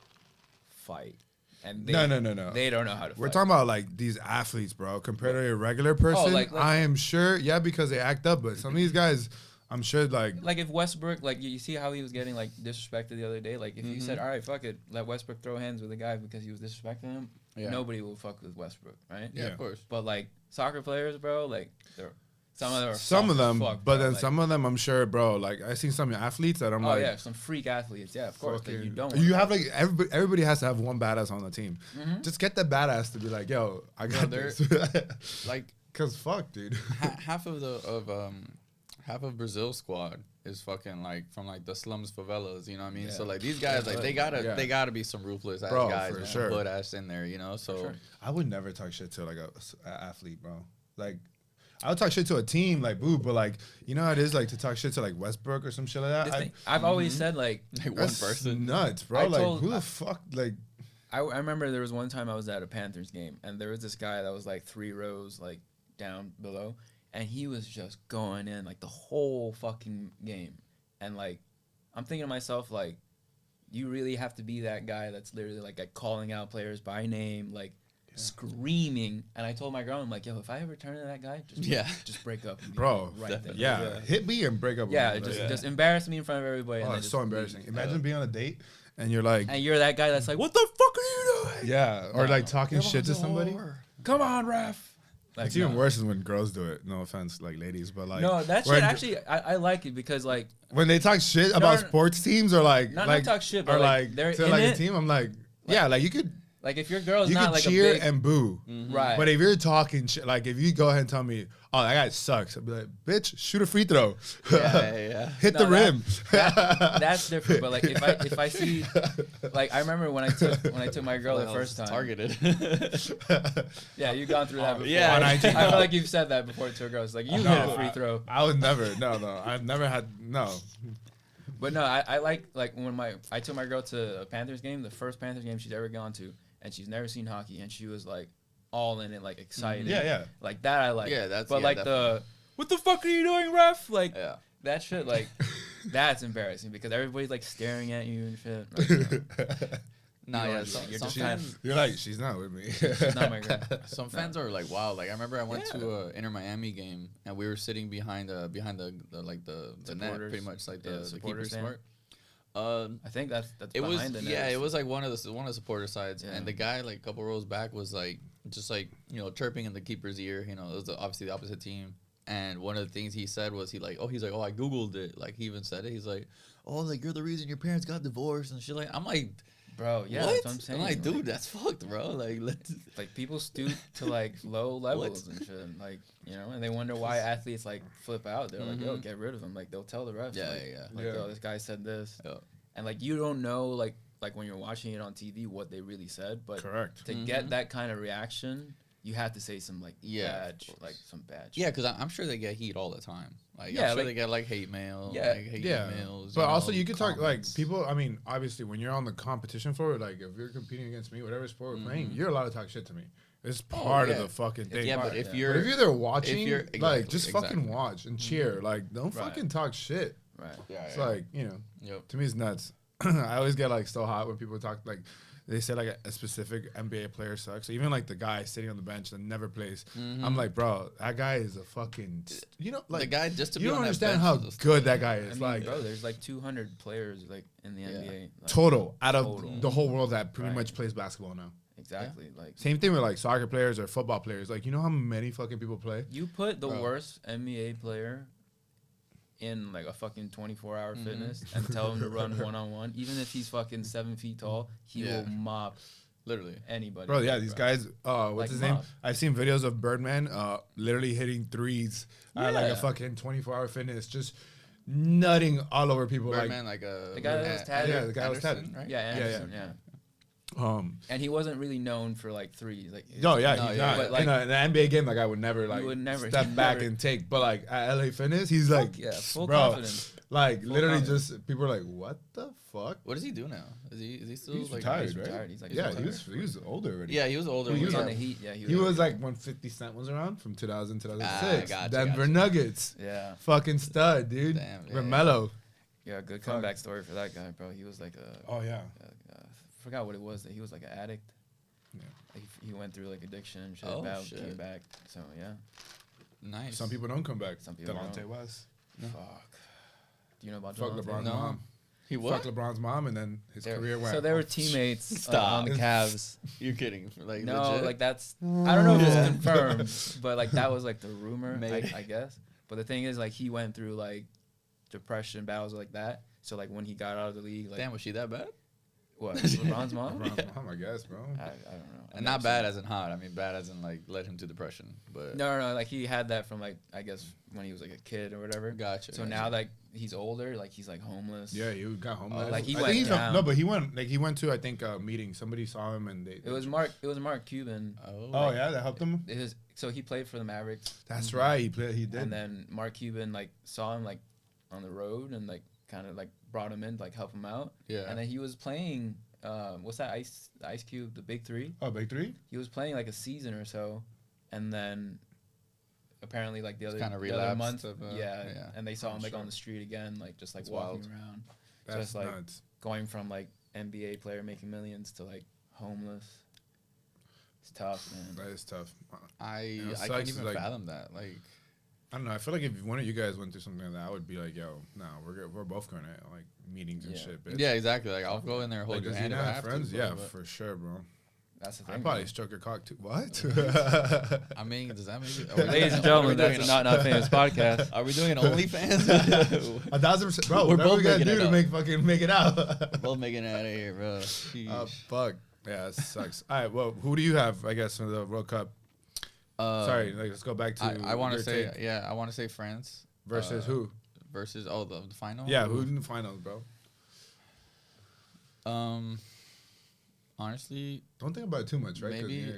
fight, and No. they don't know how to. We're fight. talking about like these athletes, bro. Compared to a regular person, like- I am sure, yeah, because they act up. But some of these guys, I'm sure, like, Like if Westbrook, like you see how he was getting like disrespected the other day. Like if you said, Mhm. all right, fuck it, let Westbrook throw hands with a guy because he was disrespecting him, Yeah. nobody will fuck with Westbrook, right? Yeah, Yeah. of course. But like soccer players, bro, like they're some of them are some soft of as them, fuck, but bro, then like- some of them, I'm sure, bro. Like I seen some athletes that I'm Oh like, yeah, some freak athletes, yeah, of course. That you fucking- don't. You wanna have fuck like everybody has to have one badass on the team. Mhm. Just get the badass to be like, yo, I got they're- this. Like Cause fuck, dude. half of Brazil's squad is fucking like from like the slums, favelas. You know what I mean? Yeah. So like these guys, like they gotta Yeah. they gotta be some ruthless ass Bro, guys, for man. sure. Put ass in there, you know. So sure. I would never talk shit to like a athlete, bro. Like, I would talk shit to a team, like, boo, but like, you know how it is, like, to talk shit to like Westbrook or some shit like This that. thing, I've always said like like one That's person. nuts, bro. I Like, told- who the fuck, like, I remember there was one time I was at a Panthers game and there was this guy that was like 3 rows like down below and he was just going in like the whole fucking game. And like I'm thinking to myself like you really have to be that guy that's literally like calling out players by name, like screaming. And I told my girl, I'm like, yo, if I ever turn to that guy, just break up with me bro, right there. definitely. yeah, hit me and break up. with Yeah, me. just Like, just embarrass me in front of everybody. oh, then it's just so leave. embarrassing. Imagine being on a date and you're like, And you're that guy that's like, what the fuck are you doing? yeah, or like talking Everyone's shit to a somebody. whore. Come on, ref. Like, It's even no. worse than when girls do it. No offense, like ladies, but like No, that when- shit actually, I like it because like when they talk shit about no. sports teams or like Not like talk shit, or but like, like they're to in like a it. team, I'm like, yeah, like you could Like if your girl's you not could like cheer a big, and boo. right, But if you're talking shit, like if you go ahead and tell me, oh, that guy sucks, I'd be like, bitch, shoot a free throw. Yeah. Hit No, the rim. that's different. But like if I see, like I remember when I took my girl the Well, first time. targeted. Yeah, you've gone through that before. Yeah. On IG, I no. feel like you've said that before to a girl. It's like you No, hit a free throw. I would never. No. I've never had. No. But no, I like when I took my girl to a Panthers game, the first Panthers game she's ever gone to, and she's never seen hockey, and she was like all in it, like excited. Yeah. Like that I like. Yeah, that's- But yeah, like definitely. what the fuck are you doing, ref? Like Yeah. that shit, like that's embarrassing because everybody's like staring at you and shit. Like, you know, Nah, You yeah. know, Some, you're some just fans, You're like, she's not with me. she's not my girl. some fans are like wild. Like I remember I went Yeah. to a Inter Miami game and we were sitting behind the net, Supporters. pretty much like Yeah, the keeper supporters stand. smart. I think that's It was behind the yeah, nets. it was like one of the supporter sides, Yeah. and the guy like a couple rows back was like just like chirping in the keeper's ear. It was obviously the opposite team, and one of the things he said was he's like I googled it. Like he even said it. He's like, oh, like you're the reason your parents got divorced and shit. Like I'm like, bro. Yeah, what? that's what I'm saying. I'm like, dude, that's fucked, bro. Like let's. Like people stoop to like low levels and shit, like and they wonder why athletes like flip out. They're like, yo, get rid of him. Like they'll tell the refs, Yeah, like, yeah. like Yeah. yo, this guy said this, Yeah. and like you don't know like when you're watching it on TV what they really said, but Correct. to get that kind of reaction, you have to say some like bad, some bad. Yeah, shit. because I'm sure they get heat all the time. Like Yeah, I'm sure like- they get like hate mail, Yeah. like hate emails. But also, you could talk like comments. people. I mean, obviously, when you're on the competition floor, like if you're competing against me, whatever sport we're playing, you're allowed to talk shit to me. It's part of yeah. the fucking thing. Yeah, but part, if yeah. But you're if you're there watching, you're- like exactly, just fucking exactly. watch and cheer. Like don't Right. fucking talk shit. Right. yeah, It's yeah. like Yep. to me, it's nuts. I always get like so hot when people talk like they say like a specific NBA player sucks. Even like the guy sitting on the bench that never plays. I'm like, bro, that guy is a fucking like the guy just to you be don't on that understand bench how is a good stud. that guy I is. mean, like bro, there's like 200 players like in the NBA. Like, total out of Total. the whole world that pretty Right. much plays basketball now. Exactly. Like Same thing with like soccer players or football players. Like you know how many fucking people play. you put the Bro. worst NBA player in like a fucking 24-hour fitness and tell him to run one-on-one, even if he's fucking 7 feet tall, he Yeah. will mop Literally. anybody. Bro, yeah, these guys. What's Like his name? mob. I've seen videos of Birdman, literally hitting threes at like Yeah. a fucking 24-hour fitness, just nutting all over people. Birdman, like a The guy that was tatted. Yeah, the guy was Anderson, tatted. right? Yeah, Anderson, yeah. like, And he wasn't really known for like threes. Like no, yeah, No, he's yeah. not. But, like- in an NBA game, like I would never like would never- step he back never- and take. But like at LA Fitness, he's like, yeah, full bro, confidence. like Full literally confidence. just people are like, what the fuck? What does he do now? Is he still He's like retired, He's right? retired. He's like Yeah, retired. he was older already. Yeah, he was older. He He when was was on he- the Heat. Yeah, He was like when 50 Cent was around from 2000 2006. gotcha, Denver gotcha. Nuggets. Yeah, Fucking stud, dude. Damn, yeah. Romello. yeah. Good Fuck. comeback story for that guy, bro. He was like a. Oh yeah. I forgot what it was. That he was like an addict. Yeah. He went through like addiction and shit. Oh, battled, shit. came back. So yeah. Nice. Some people don't come back. Some people Delonte don't. West. Fuck. Do you know about Fuck Delonte? LeBron's No. mom. He what? Fuck LeBron's mom, and then his career went. So they were teammates Stop. on the Cavs. You're kidding? Like No, legit? like that's I don't know if Yeah. it's confirmed, but like that was like the rumor, Maybe. I guess. But the thing is, like he went through like depression battles like that. So like when he got out of the league, like Damn, was she that bad? what LeBron's mom? LeBron's mom, I guess, bro. I don't know. And not bad as in hot. I mean, bad as in like led him to depression. But No, like he had that from like I guess when he was like a kid or whatever. Gotcha. So now like he's older, like he's like homeless. Yeah, he got homeless. Like, he I went think he's down. no, but he went to I think a meeting. Somebody saw him and they. It was Mark Cuban. Oh yeah, that helped him. So he played for the Mavericks. That's right. He played. He did. And then Mark Cuban like saw him like on the road and like kind of like brought him in to, like help him out. Yeah. And then he was playing what's that Ice Cube, the Big Three? Oh, Big Three. He was playing like a season or so, and then apparently like the other kinda the other relapsed month, of, yeah, yeah. and they saw him like sure. on the street again, like just like That's walking wild. around. That's Just, like, nuts. Going from like NBA player making millions to like homeless. It's tough, man. That is tough. I You know, I sucks can't is, even like- fathom that. Like, I don't know. I feel like if one of you guys went through something like that, I would be like, "Yo, no, we're both going to like meetings and Yeah. shit." Bitch. yeah, exactly. Like, I'll go in there, hold Like, your does he hand if not I have have friends? to. Yeah, but- for sure, bro. That's the thing. I'd probably man. stroke your cock too. What? I mean, does that make it? Ladies and gentlemen, doing that's a- a not famous podcast. Are we doing an OnlyFans? 1,000%, bro. We're Whatever both we gotta making do it to up. make fucking make it out. Both making it out of here, bro. Sheesh. Fuck. Yeah, it sucks. All right, well, who do you have? I guess for the World Cup. Sorry, like, let's go back to. I want to your say, take. yeah, I want to say France Versus who? versus the final. Yeah, who's in the finals, bro? Honestly, Don't think about it too much, right? 'Cause, Maybe- yeah,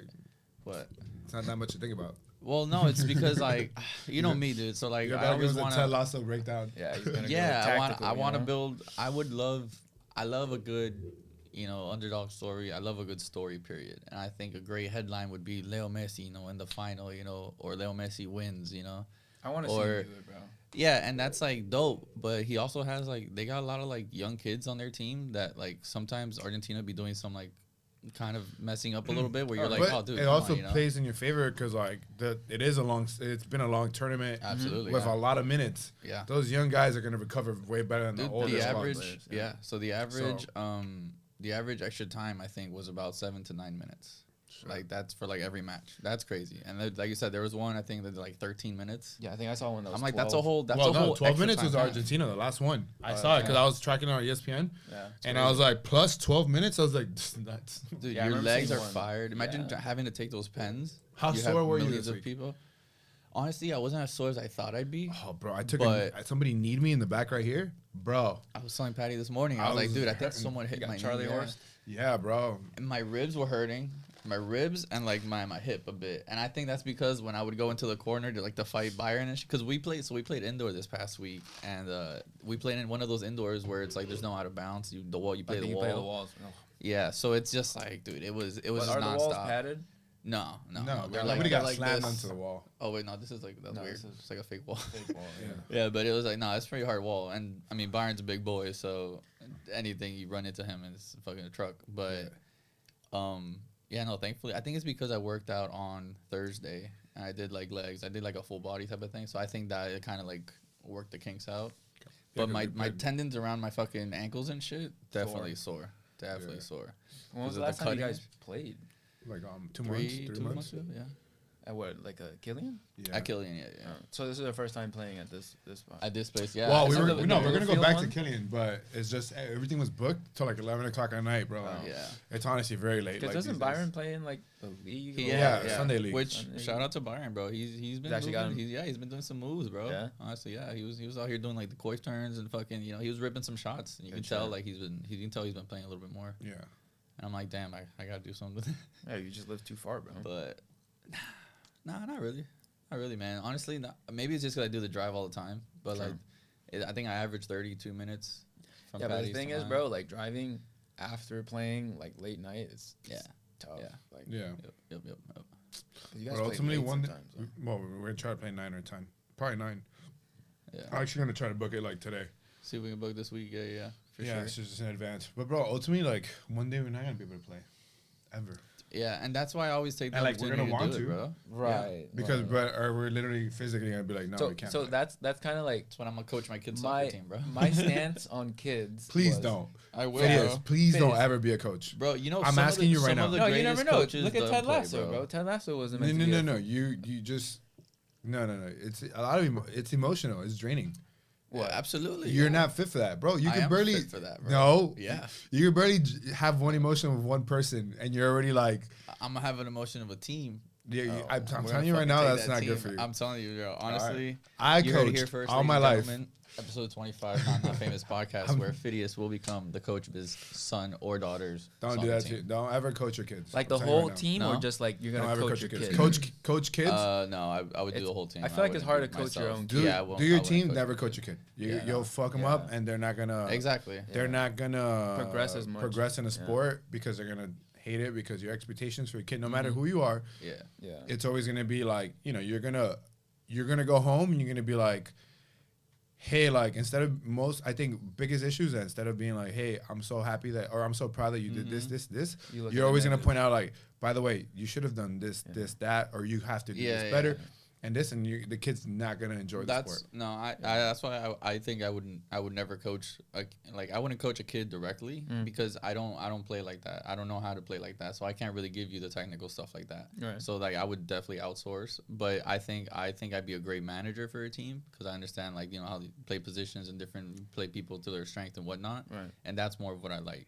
what? it's not that much to think about. Well, no, it's because like you know me, dude. So like You're I about to always give us want a Ted to. Lasso breakdown. Yeah, he's gonna Yeah, go I want. tactical, I you want to know? build. I love a good, underdog story. I love a good story. Period. And I think a great headline would be Leo Messi, in the final, or Leo Messi wins, I want to see or- him do it, bro. Yeah, and that's like dope. But he also has like they got a lot of like young kids on their team that like sometimes Argentina be doing some like kind of messing up a little bit, where you're like, But oh, dude, it come also on, you know? plays in your favor because like it's been a long tournament Absolutely, with yeah. a lot of minutes. Yeah. Those young guys are gonna recover way better than Dude, the older the squad average, players. yeah. So the average extra time I think was about 7 to 9 minutes. Like that's for like every match. That's crazy. And like you said, there was one I think that did like 13 minutes. Yeah, I think I saw one that was I'm like, 12. that's a whole. That's Well, a no, whole. 12 extra minutes time was time. Argentina, the last one. I Oh, saw it okay. because I was tracking it on ESPN, Yeah, it's and I was like, plus 12 minutes. I was like, that's Dude, Yeah, I your remember legs are seeing one. fired. Imagine Yeah. having to take those pens. How You sore have were you millions this of week? people. Honestly, I wasn't as sore as I thought I'd be. Oh, bro, I took But- somebody kneed me in the back right here, bro. I was telling Patty this morning. I I was like, was dude, I think hurting. someone You hit got my Charlie knee. horse. Yeah, bro. And my ribs were hurting. My ribs and like my hip a bit. And I think that's because when I would go into the corner to like to fight Byron and because we played indoor this past week and we played in one of those indoors where it's like there's no out of bounds. You play Like the you wall. play the walls. Oh. Yeah, so it's just like, dude, it was But just are the walls nonstop. padded? No, No, they're nobody they're got slammed this. onto the wall. Oh wait, no, this is like that's No, weird. this is- It's like a fake wall. Fake wall, yeah. Yeah, but it was like, no, it's a pretty hard wall. And I mean, Byron's a big boy, so anything you run into him, it's fucking a truck. But, yeah, no, thankfully, I think it's because I worked out on Thursday and I did like legs. I did like a full body type of thing. So I think that it kind of like worked the kinks out. Yeah, But 'cause my we my played- tendons around my fucking ankles and shit, definitely sore. Definitely Yeah. sore. When was Was the it last the time you cutting guys played? Like 2 months, 3 2 months. months ago, yeah. At what, like a Killian? Yeah. At Killian, yeah. So this is their first time playing at this spot. At this place, yeah. Well, Is we're it gonna go Bluefield back one? to Killian, but it's just everything was booked till like 11 o'clock at night, bro. Wow. Yeah. It's honestly very late. Because Like, doesn't these Byron days. play in like the league? He- or- Yeah, Sunday League. Which Sunday shout League. out to Byron, bro. He's been actually got moving. him- He's been doing some moves, bro. Yeah? Honestly, yeah. He was out here doing like the koi turns and fucking, you know, he was ripping some shots. And you Good can tell shit. like you can tell he's been playing a little bit more. Yeah. And I'm like, damn, I gotta do something. Yeah, you just live too far, bro. But nah, not really. Not really, man. Honestly, maybe it's just because I do the drive all the time. But Sure. like, I think I average 32 minutes. From Yeah, but the Patty's thing to is, mine. bro, like driving after playing like late night, it's Yeah. tough. Yeah. Like, Yeah. Yep. 'cause you guys But play ultimately, late one. sometimes, though. Well, we're gonna try to play 9 or 10. Probably 9. Yeah. I'm actually gonna try to book it like today. See if we can book this week. Yeah. For yeah, sure. it's just in advance. But bro, ultimately, like one day we're not gonna be able to play, ever. Yeah, and that's why I always take the And, like, we're opportunity gonna to do want it, to. bro. Right. Because right. but or we're literally physically gonna be like, no, we can't. So play. that's kind of like That's when I'm gonna coach my kids' my soccer team, bro. my stance on kids. Please was- don't. I will, Phineas, bro. please don't Phineas. ever be a coach. Bro, you know, I'm some of asking the- you right some now. of the No, you greatest never know. coaches Look at don't Ted play, Lasso, bro. Ted Lasso wasn't No, meant no, to be no, a- no. You just no. It's a lot of it's emotional. It's draining. Well, absolutely. You're yeah. not fit for that, bro. You I can am barely fit for that, bro. No. Yeah. You can barely have one emotion with one person, and you're already like, I'm gonna have an emotion of a team. yeah. Oh, I'm we're telling gonna you right fucking now, take that's that not good team. for you. I'm telling you, bro. Honestly, I you heard it here coached first, all ladies my and life. gentlemen. Episode 25, Not Famous podcast, where Phineas will become the coach of his son or daughter's. Don't do soccer that. team. Don't ever coach your kids. Like I'm the telling you whole right now. team, No? or just like you're Don't gonna ever coach coach your your kids? kids. Coach kids. No, I would do It's- the whole team. I feel like it's wouldn't hard do to coach your myself. own do Yeah, I won't- do I your wouldn't team. coach Never coach your kid. Yeah, You'll no. fuck them Yeah. up, and they're not gonna. Exactly. They're not gonna Progress as much. Progress in a Yeah. sport because they're gonna hate it because your expectations for your kid, no matter Mhm. who you are, Yeah. Yeah. it's always gonna be like, you're gonna go home and you're gonna be like, hey, like instead of I think biggest issues that instead of being like, hey, I'm so happy that, or I'm so proud that you did this, You look at you're the always gonna negative. point out like, by the way, you should have done this, Yeah. this, that, or you have to do Yeah, this yeah, better, yeah. and this, and the kid's not gonna enjoy the That's sport. no, that's why I think I would never coach I wouldn't coach a kid directly because I don't play like that. I don't know how to play like that, so I can't really give you the technical stuff like that. Right. So like I would definitely outsource, but I think I'd be a great manager for a team because I understand like how they play positions and different play people to their strength and whatnot, Right. and that's more of what I like.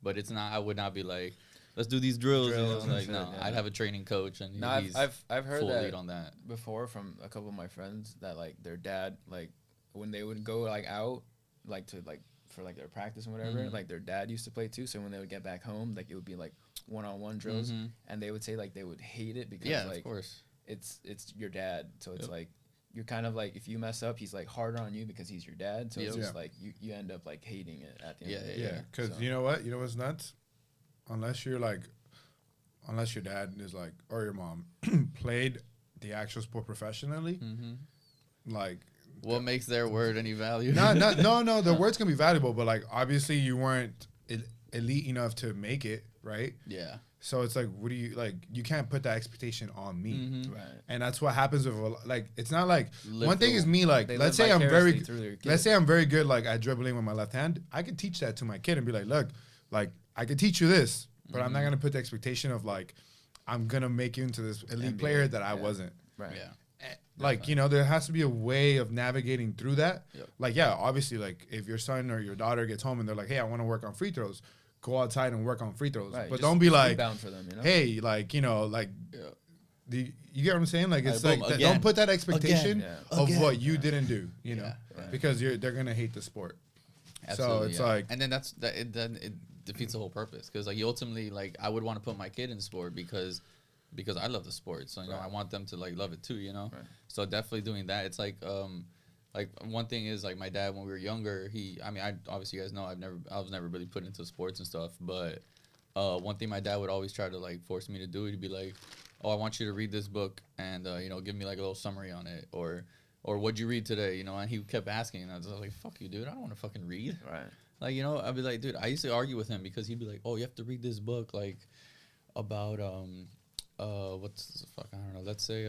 But it's not. I would not be like, let's do these drills. Drills and like shit, no, yeah. I'd have a training coach and No, he's I've heard full that lead on that. before from a couple of my friends that like their dad, like when they would go like out like to like for like their practice and whatever, Mhm. like their dad used to play too, so when they would get back home, like it would be like one-on-one drills, Mhm. and they would say like they would hate it because Yeah, like of course. it's your dad, so it's Yep. like you're kind of like if you mess up, he's like harder on you because he's your dad, so it's Yep. just Yeah. like you end up like hating it at the end of the Yeah, day. Yeah, because So- you know what's nuts? Unless your dad is like, or your mom played the actual sport professionally, Mm-hmm. like, What makes their word any value? no, the words can be valuable, but like, obviously you weren't elite enough to make it, right? Yeah. So it's like, what do you like? You can't put that expectation on me, Mm-hmm. Right. and that's what happens with like. It's not like Live one thing through- is me like. They Let's live say I'm very. vicariously through their Let's kid. say I'm very good like at dribbling with my left hand. I could teach that to my kid and be like, look, like I could teach you this, but I'm not gonna put the expectation of like, I'm gonna make you into this elite NBA, player that I yeah. wasn't. Right. Yeah. Like, you know, there has to be a way of navigating through that. Yep. Like, yeah, obviously, like if your son or your daughter gets home and they're like, hey, I want to work on free throws, go outside and work on free throws. Right. But Just don't be like, rebound for them, you know? hey, like, you know, like, Yeah. you get what I'm saying? Like, it's Alright, like, boom, don't again. put that expectation Again. of Again. what you didn't do, you know, Yeah, right. because they're going to hate the sport. Absolutely, it's yeah. like- and then then it defeats the whole purpose because like you ultimately like I would want to put my kid in sport because I love the sport, so you know Right. I want them to like love it too, you know. Right. So definitely doing that. It's like one thing is like my dad when we were younger, I obviously you guys know I was never really put into sports and stuff, but one thing my dad would always try to like force me to do, he'd be like, oh, I want you to read this book and you know give me like a little summary on it or what'd you read today, you know, and he kept asking and I was like, fuck you, dude, I don't want to fucking read. Right. Like, you know, I'd be like, dude, I used to argue with him because he'd be like, oh, you have to read this book, like, about, what's the fuck, I don't know, let's say,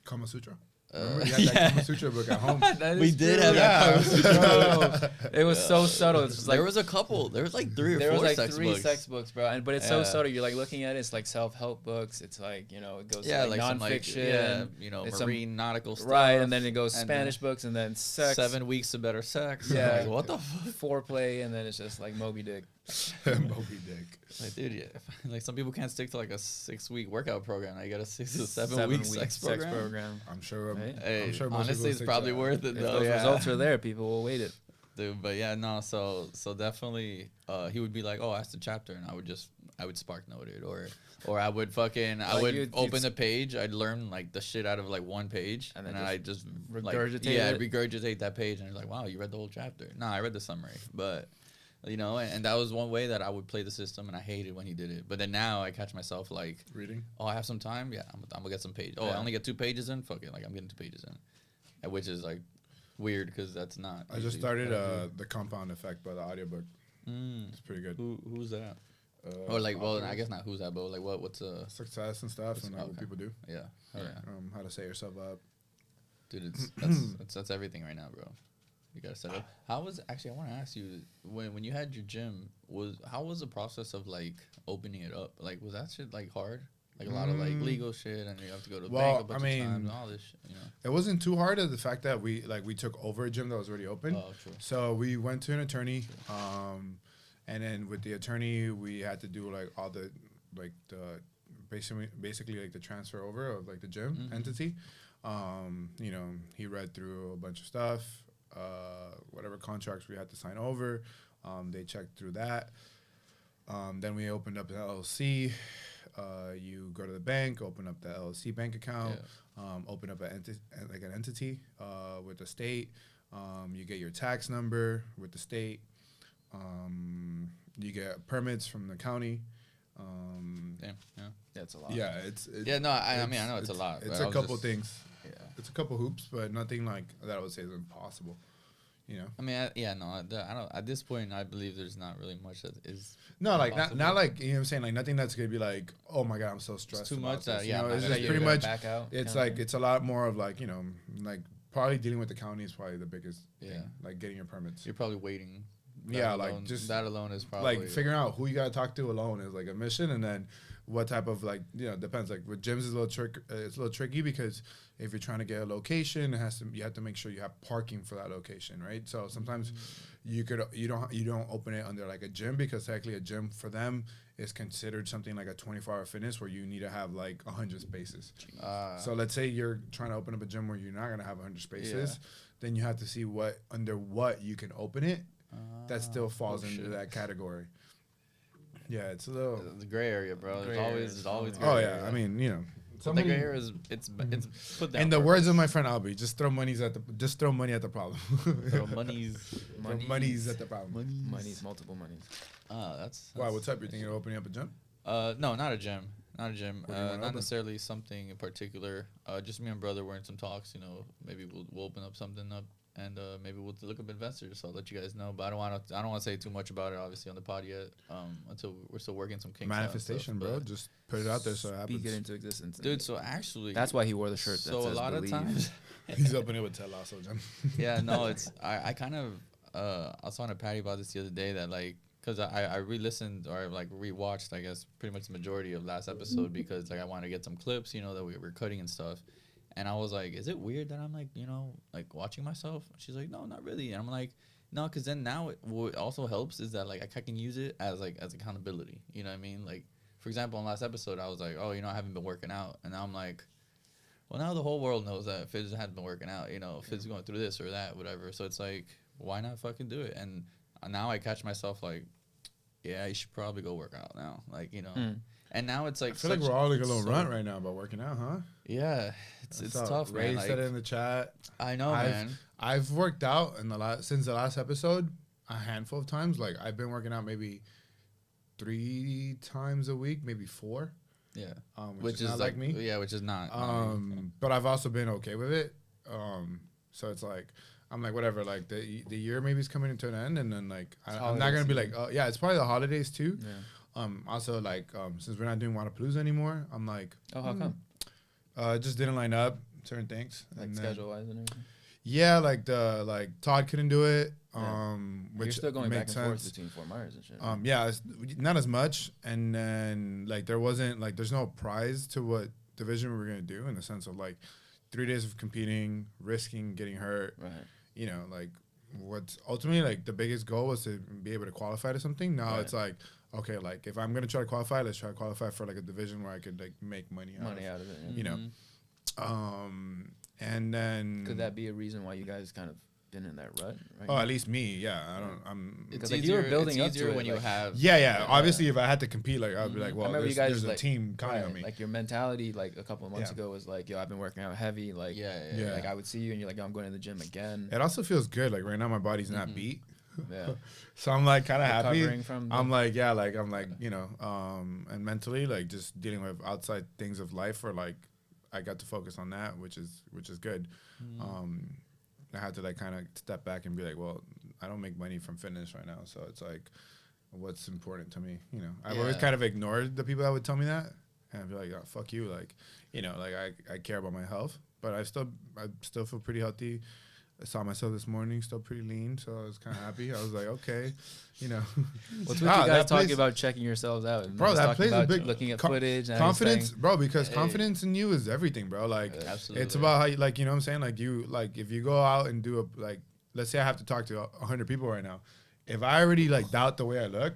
Kama Sutra. Remember, you had that Kama Sutra book at home. That We is did true. have that Bro, it was so subtle. It's just like there was a couple, there was like three or there four was like sex three books. sex books, bro. But it's so Yeah. subtle. You're like looking at it. It's like self-help books. It's like, you know, it goes Yeah, to like like some, like, nonfiction. yeah, you know, it's some- marine nautical stuff. Right, and then it goes and Spanish books, and then sex, 7 weeks to better sex. Yeah. Like, what the fuck? foreplay, and then it's just like Moby Dick. Moby Dick. Like, dude, yeah, like some people can't stick to like a 6-week workout program. Now you got a 6 to 7 week sex program. I'm sure. Right? Hey, I'm sure most honestly, people it's stick probably to that. worth it If though. those Yeah. results are there, people will wait it. Dude, but yeah, no, so definitely he would be like, oh, ask the chapter, and I would spark note it, or I would fucking I Like would you'd open the page, I'd learn like the shit out of like one page, And and then then just I just like, regurgitate yeah, it? regurgitate that page, and it's like, wow, you read the whole chapter. Nah, I read the summary, but you know, and that was one way that I would play the system, and I hated when he did it. But then now I catch myself like, Reading. oh, I have some time, yeah, I'm gonna get some pages. Oh, I Yeah. only get 2 pages in, fuck it, like I'm getting 2 pages in, and which is like weird because that's not. I just usually started what I do. The Compound Effect by the audiobook. Mm. It's pretty good. Who's that? Uh, Or like, well, authors, I guess not who's that, but like, what's success and stuff, and what Okay. people do. yeah, oh, yeah, How to set yourself up. dude, that's everything right now, bro. You gotta set up. How was actually? I want to ask you when you had your gym, how was the process of like opening it up? Like, was that shit like hard? Like a lot of like legal shit, and you have to go to the Well, bank a bunch I of times mean, and all this shit, you know. It wasn't too hard of the fact that we took over a gym that was already open. Oh, true. So we went to an attorney, and then with the attorney we had to do like all the like the basically like the transfer over of like the gym Mhm. entity. You know, he read through a bunch of stuff, whatever contracts we had to sign over. They checked through that. Then we opened up an LLC. You go to the bank, open up the LLC bank account, open up an entity with the state. You get your tax number with the state. You get permits from the county. Damn, yeah. That's a lot. Yeah, it's Yeah, no, I mean, I know it's a lot, It's but a I was couple just- things. Yeah. It's a couple hoops, but nothing like that I would say is impossible. You know. I mean, I don't. At this point, I believe there's not really much that is. No, like impossible. not like you know what I'm saying, like nothing that's gonna be like, oh my god, I'm so stressed. too about much this. that- You yeah, know, I'm it's not just gonna pretty give it much. back out. It's kinda like thing. it's a lot more of like, you know, like probably dealing with the county is probably the biggest Yeah. thing, like getting your permits. You're probably waiting. Yeah, like, just- that alone is probably Like figuring out who you gotta talk to alone is like a mission, and then what type of like, you know, depends. Like with gyms is a little trick. It's a little tricky because if you're trying to get a location, you have to make sure you have parking for that location, right? So sometimes you don't open it under like a gym because technically a gym for them is considered something like a 24-hour fitness where you need to have like 100 spaces. So let's say you're trying to open up a gym where you're not gonna have 100 spaces, then you have to see under what you can open it. That still falls into shit. that category. Yeah, it's a little. the gray area, bro. Gray There's area always is there's always. always- Gray Oh yeah, area. I mean, you know, the gray area is it's put down. in the purpose. words of my friend Albie, just throw money at the problem. Throw money's. Throw money's at the problem. Monies, multiple monies. That's Why? What's up? You thinking of opening up a gym? no, not a gym. Not a gym. What do you wanna Not open? necessarily something in particular. Just me and brother were in some talks. You know, maybe we'll open up something up and maybe we'll look up investors. So I'll let you guys know. But I don't want to say too much about it, obviously, on the pod yet. Until we're still working some kinks out and Manifestation, stuff, bro. but- Just put it out there so it Speak happens. it into existence. dude. So actually, That's why he wore the shirt. That so a says lot believe. of times. He's opening with Ted Lasso, John. Yeah, no, it's I kind of I was talking to Patty about this the other day that like because I re-listened or like rewatched I guess pretty much the majority of last episode because like I wanted to get some clips that we were cutting and stuff, and I was like, is it weird that I'm like like watching myself? She's like, no, not really, and I'm like, no, because then now what also helps is that like I can use it as accountability. You know what I mean? Like for example, on last episode I was like, oh, I haven't been working out, and now I'm like. Well, now the whole world knows that Fizz hadn't been working out. Fizz is going through this or that, whatever. So it's like, why not fucking do it? And now I catch myself like, yeah, you should probably go work out now. Like, And now it's like, I feel like we're all like a little runt right now about working out, huh? Yeah, it's tough, Ray man. said it in the chat. I know, man. I've worked out since the last episode a handful of times. Like I've been working out maybe 3 times a week, maybe 4. Yeah, which is not like me. Yeah, which is not. But I've also been okay with it. So it's like I'm like whatever. Like the year maybe is coming to an end, and then like I'm not gonna be like, oh yeah, it's probably the holidays too. Yeah. Also like since we're not doing Wadapalooza anymore, I'm like, Oh, how come? it just didn't line up certain things. Like And then- schedule wise and everything. Yeah, like Todd couldn't do it. Yeah. Which You're still going makes back and forth sense. between Fort Myers and shit. Yeah, not as much, and then like there's no prize to what division we were gonna do in the sense of like 3 days of competing, risking getting hurt. Right. Like what's ultimately like the biggest goal was to be able to qualify to something. Now Right. it's like okay, like if I'm gonna try to qualify, let's try to qualify for like a division where I could like make money out Out of it. Yeah. you know. And then Could that be a reason why you guys kind of been in that rut? Right Oh, now? at least me, yeah. I'm. It's Because, like, you were easier- building it's up to easier it, when you like- have. Yeah. Obviously, if I had to compete, like I'd be like, I well, remember you there's, guys, there's a like- team counting Right, on me. Like your mentality, like a couple of months Yeah. ago, was like, yo, I've been working out heavy. Like, Yeah. like I would see you and you're like, yo, I'm going to the gym again. It also feels good. Like right now, my body's not Mm-hmm. beat, Yeah. so I'm like kind of happy. Recovering from the- I'm like, yeah, like I'm like and mentally, like just dealing with outside things of life, or like I got to focus on that, which is good. I had to like kind of step back and be like, well, I don't make money from fitness right now, so it's like, what's important to me? I've always Yeah. kind of ignored the people that would tell me that, and I'd be like, oh, fuck you, like, like I care about my health, but I still feel pretty healthy. I saw myself this morning, still pretty lean, so I was kind of happy. I was like, okay, What's with Nah, you guys that talking plays- about checking yourselves out? And Bro, just that talking plays a about big looking at co- footage and confidence, saying, bro, because hey. confidence in you is everything, bro. Like, Absolutely. it's about how you, like, you know what I'm saying? Like, if you go out and do like, let's say I have to talk to 100 people right now. If I already like doubt the way I look,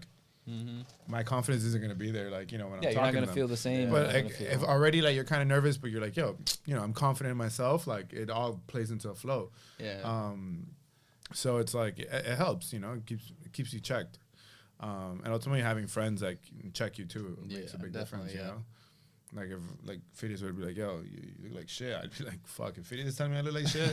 my confidence isn't gonna be there. Like, when I'm Yeah, talking you're not to gonna them. feel the same. But you're not like, gonna feel- if already like you're kind of nervous, but you're like, yo, I'm confident in myself. Like, it all plays into a flow. Yeah. So it's like it helps, it keeps you checked, and ultimately having friends like check you too makes a Yeah, big difference. definitely, Like if like Phidias would be like, yo, you look like shit. I'd be like, fuck. If Phidias is telling me I look like shit,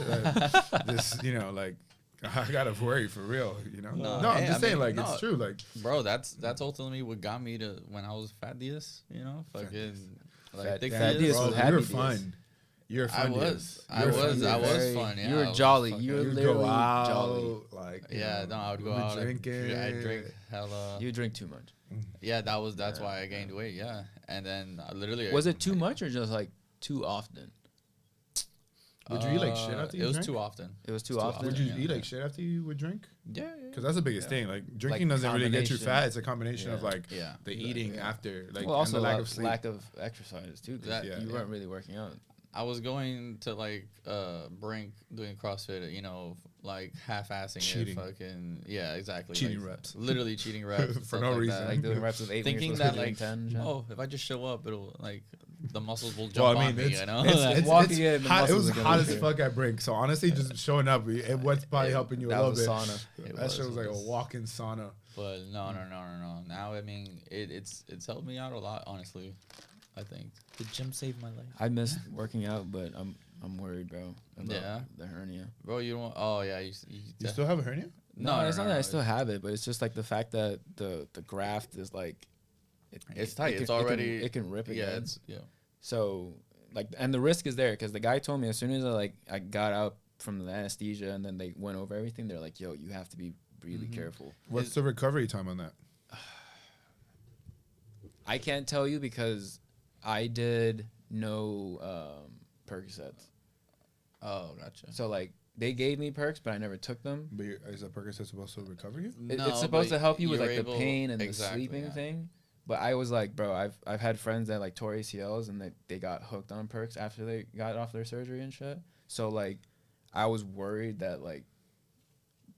this, like I gotta worry for real. No, No, I'm hey, just I saying, mean, like no. it's true. Like Bro, that's ultimately what got me to when I was Fat Diaz, fucking like Fat- Thick Fat Diaz. Diaz bro, was you happy were Diaz. fun. You're I fun. was. Diaz. I You're was. fun I Diaz. was fun. Yeah, you I were was jolly. fucking- You were You'd literally go out, jolly. like Yeah, no, I would go we out. drinking. I drink hella. You drink too much. Yeah, that's why I gained weight. Yeah, and then I literally Was it too much or just like too often? Would you eat like shit after you It was drank? too often. It was too Too often. Would you Yeah. eat like shit after you would drink? Yeah, Because that's the biggest thing. Like drinking doesn't really get you Combination. fat. It's a combination of Yeah. like yeah. the eating after, like, Well, also and the lack of sleep. lack of exercise too. 'Cause That- you yeah. weren't really working out. I was going to like Brink doing CrossFit, like half-assing Cheating. it, fucking exactly. Cheating like, reps. literally cheating reps For stuff no like reason. that. Like doing reps with 8 Thinking when you're that supposed to like, be doing 10. oh, if I just show up, it'll like the muscles will Well, jump I on mean, me, you know. it's Walking in, the hot, it was muscles are gonna hot be as there. fuck at Brink. So honestly, just showing up, it was probably helping you a That little was bit. a sauna. That shit was like a walk-in sauna. But no. Now I mean, it's helped me out a lot, honestly. I think the gym saved my life. I missed working out, but I'm worried, bro. About Yeah? the hernia. Bro, you don't. Oh yeah, you You still have a hernia? No, it's not that I still have it, but it's just like the fact that the graft is like, It's tight. It It's can, already. it can rip again. Yeah. So like, and the risk is there because the guy told me as soon as I got out from the anesthesia, and then they went over everything. They're like, yo, you have to be really careful. What's the recovery time on that? I can't tell you because I did no Percocets. Oh, gotcha. So like they gave me perks, but I never took them. But is a Percocet supposed to recover you? It's supposed to help you with you're like the able- pain and exactly, the sleeping yeah. thing. But I was like, bro, I've had friends that like tore ACLs and they got hooked on perks after they got off their surgery and shit. So like, I was worried that like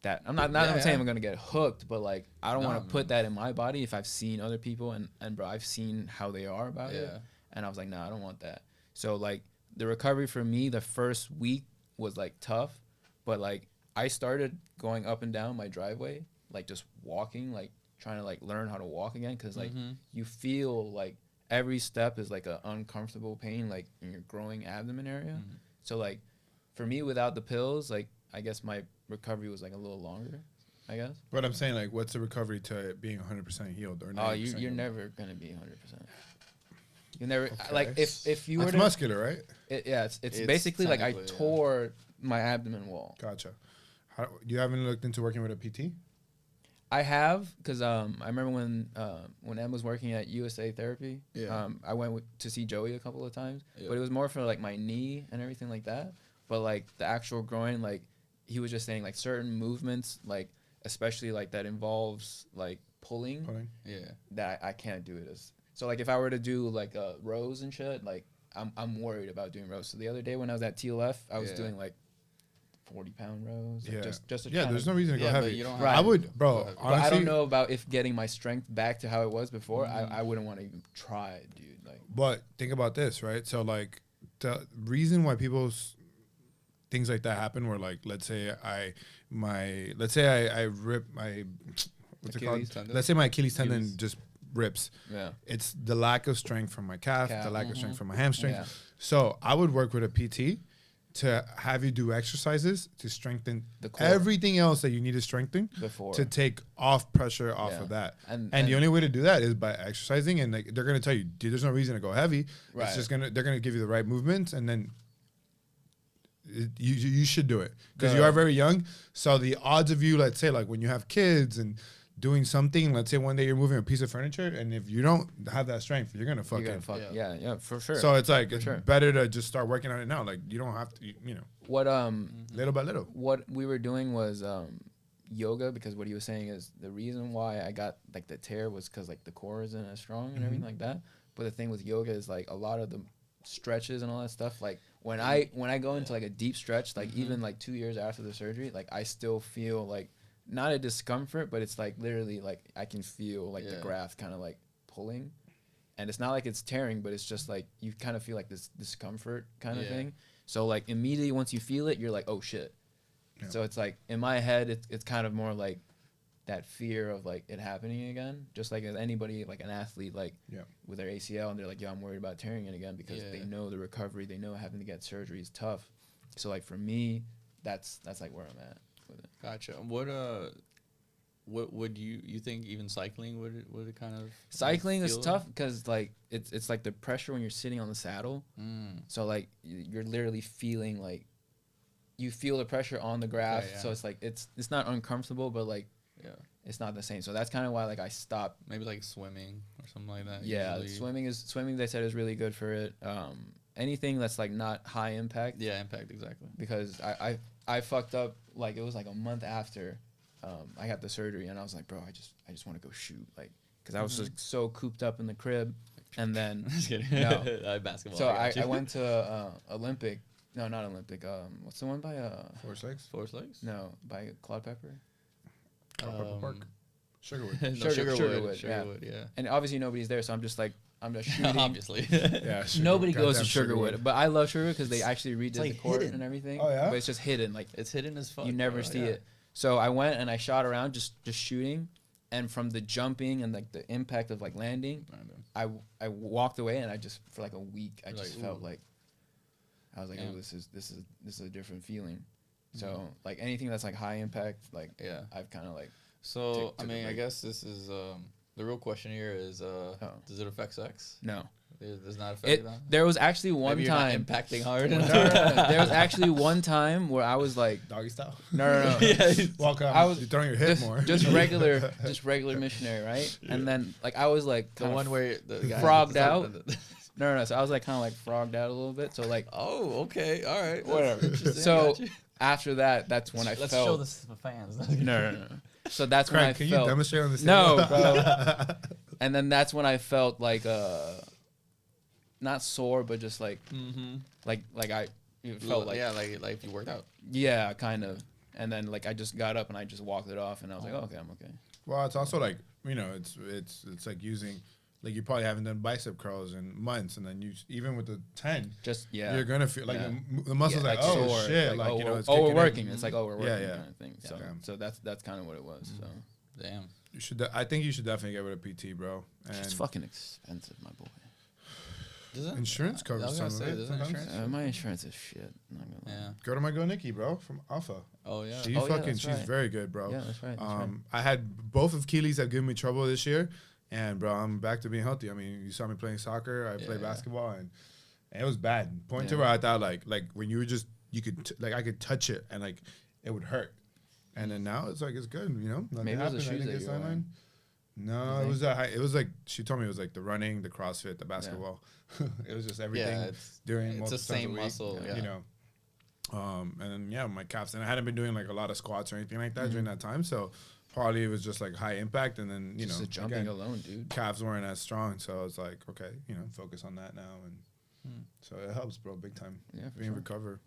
that I'm not Yeah, saying yeah. I'm gonna get hooked, but like I don't No, want to no. put that in my body if I've seen other people and bro, I've seen how they are about it, Yeah. and I was like, nah, I don't want that. So like the recovery for me, the first week was like tough, but like I started going up and down my driveway, like just walking, like trying to like learn how to walk again, because like you feel like every step is like a uncomfortable pain like in your growing abdomen area. So like for me without the pills, like I guess my recovery was like a little longer, I guess. But I'm saying, like, what's the recovery to it being 100% healed or 90% Oh, you're healed? never gonna be 100%. You never Okay. like if you were That's to, muscular, right? yeah, it's It's basically like I technically, yeah. tore my abdomen wall. Gotcha. You haven't looked into working with a PT? I have, because I remember when Em was working at USA Therapy, Yeah. I went to see Joey a couple of times, Yeah. but it was more for like my knee and everything like that. But like the actual groin, like he was just saying like certain movements, like especially like that involves like pulling, Yeah. that I can't do it as. So like if I were to do like rows and shit, like I'm worried about doing rows. So the other day when I was at TLF, I was Yeah. doing like 40-pound rows, like Yeah. just to Yeah, kind there's of- no reason to go Yeah, but heavy. you don't Right. I would, bro, Go ahead. But honestly. I don't know about if getting my strength back to how it was before. I wouldn't want to even try it, dude. Like, But think about this, right? So, like, the reason why things like that happen, where, like, let's say I rip my, what's it Achilles called? tendon? Let's say my Achilles tendon Achilles. just rips. yeah, It's the lack of strength from my calf, Calf, the lack of strength from my hamstring. Yeah. So I would work with a PT to have you do exercises to strengthen The core. everything else that you need to strengthen before. to take off pressure off Yeah. of that. And- And the and- only way to do that is by exercising, and like they're gonna tell you, dude, there's no reason to go heavy. Right. It's just they're gonna give you the right movements, and then you should do it because you The- are very young. So the odds of you, let's say, like when you have kids and doing something, let's say one day you're moving a piece of furniture, and if you don't have that strength, you're gonna you fucking. gotta fuck, yeah, for sure. So it's like it's sure. better to just start working on it now. Like you don't have to, what little by little. what we were doing was yoga, because what he was saying is the reason why I got like the tear was because like the core isn't as strong and everything like that. But the thing with yoga is like a lot of the stretches and all that stuff, like when I go into like a deep stretch, like even like 2 years after the surgery, like I still feel like not a discomfort, but it's like literally like I can feel like the Yeah. graft kind of like pulling, and it's not like it's tearing, but it's just like you kind of feel like this discomfort kind of Yeah. thing. So like immediately once you feel it, you're like, oh shit. Yeah. So it's like in my head, it's kind of more like that fear of like it happening again, just like as anybody, like an athlete, like Yeah. with their ACL, and they're like, yo, I'm worried about tearing it again, because they Yeah. know the recovery, they know having to get surgery is tough. So like for me, that's like where I'm at with it. Gotcha. What would you think even cycling would it kind of Cycling is feel? tough because like it's like the pressure when you're sitting on the saddle. So like you're literally feeling like you feel the pressure on the graft. yeah. So it's like it's not uncomfortable, but like Yeah. it's not the same. So that's kind of why like I stopped. Maybe like swimming or something like that. Yeah, usually. swimming. They said is really good for it. Anything that's like not high impact. Yeah, impact exactly. Because I fucked up, like it was like a month after I got the surgery, and I was like, bro, I just want to go shoot, like, because I was just so cooped up in the crib, and then Just kidding. No. Basketball. so got you. I went to Olympic, no, not Olympic, what's the one by 4 6. Forest Lakes. no, by Claude Pepper, Pepper Park. Sugarwood. No, Sugarwood, Sugarwood, yeah. and obviously nobody's there, so I'm just shooting. Obviously. Yeah. Nobody goes Goddamn to Sugarwood, but I love Sugarwood because they actually redid like the court hidden. and everything. Oh, yeah? But it's just hidden, like It's hidden as fuck. you never bro, see yeah. it. So I went and I shot around just shooting, and from the jumping and like the impact of like landing, Random. I walked away, and I just for like a week I You're just like, felt ooh. like I was like, Yeah. oh, this is a different feeling. So like anything that's like high impact, like Yeah. I've kind of like So Took I a mean, I break. guess this is the real question here is does it affect sex? no. Does not affect that. There was actually one Maybe you're time. not impacting hard. No, there was actually one time where I was like, Doggy style. no. Yeah, Welcome. I was You're throwing your hip more. just regular missionary, right? And then like I was like the kinda one where the guy frogged out. No. So I was like kind of like frogged out a little bit. So like Oh, okay, all right. That's whatever. interesting. So Gotcha. after that, that's when I Let's felt. show this to the fans. No. So that's when I Craig, can you felt. demonstrate on this? No, table? bro. And then that's when I felt like not sore, but just like like I it felt like like if you worked out. yeah, kind of. And then like I just got up and I just walked it off, and I was like, oh, okay, I'm okay. Well, it's also like, you know, it's like using, like you probably haven't done bicep curls in months, and then you even with the 10, Just yeah. you're gonna feel like Yeah. the muscles Yeah, like, like oh sore. shit, Like, like you know, we're it's we're kicking in. working. It's like oh, we're working Yeah. kind of thing. So Yeah. so that's kind of what it was. So Damn. You should. I think you should definitely get rid of PT, bro. And it's fucking expensive, my boy. Does it? insurance I covers was some gonna of say, it. doesn't sometimes. insurance- My insurance is shit. I'm not gonna lie. Yeah. Go to my girl Nikki, bro, from Alpha. Oh yeah. She Oh, yeah, fucking, that's she's right. very good, bro. Yeah, that's right. That's right. I had both of Keely's have given me trouble this year, and bro, I'm back to being healthy. I mean, you saw me playing soccer. I play Yeah. basketball, and it was bad. Point to Yeah. where I thought like when you were just you could like I could touch it and like it would hurt, and then now it's like it's good. You know, nothing Maybe it was the happened. I shoes didn't that get you were wearing. sidelined. No, You it was it was like she told me it was like the running, the CrossFit, the basketball. it was just everything Yeah, it's during it's the multiple times a same week, muscle. Yeah. you know. And then yeah, my calves, and I hadn't been doing like a lot of squats or anything like that during that time, so probably it was just like high impact, and then you just know, the jumping again, alone, dude. calves weren't as strong, so I was like, okay, you know, focus on that now, and so it helps, bro, big time. Yeah, for Being sure. recover.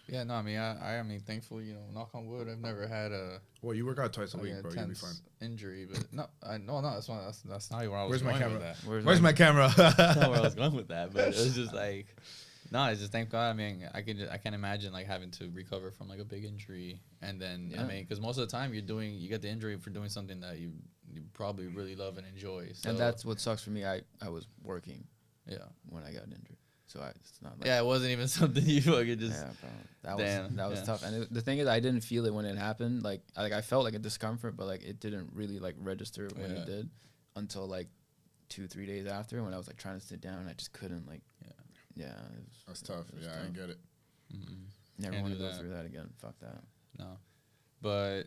Yeah, no, I mean, I mean, thankfully, you know, knock on wood, I've never had a Well, you work out twice a like week, an bro. You'll be intense fine. injury, but no, that's not where I was Where's my going camera? with that. Where's my camera? That's not where I was going with that, but it was just like, no, it's just thank God. I mean, I can't imagine like having to recover from like a big injury, and then I Yeah. mean, because most of the time you get the injury for doing something that you probably really love and enjoy. So, And that's what sucks for me. I was working yeah, when I got injured, so it's not like yeah, it wasn't even something you fucking just. yeah, bro. That Damn, was yeah. tough. And the thing is, I didn't feel it when it happened. Like I felt like a discomfort, but like it didn't really like register when Yeah. it did until like 2-3 days after when I was like trying to sit down. I just couldn't like. Yeah. It was, That's tough. It was Yeah, I tough. get it. Never Can't want to do go that. through that again. Fuck that. No, but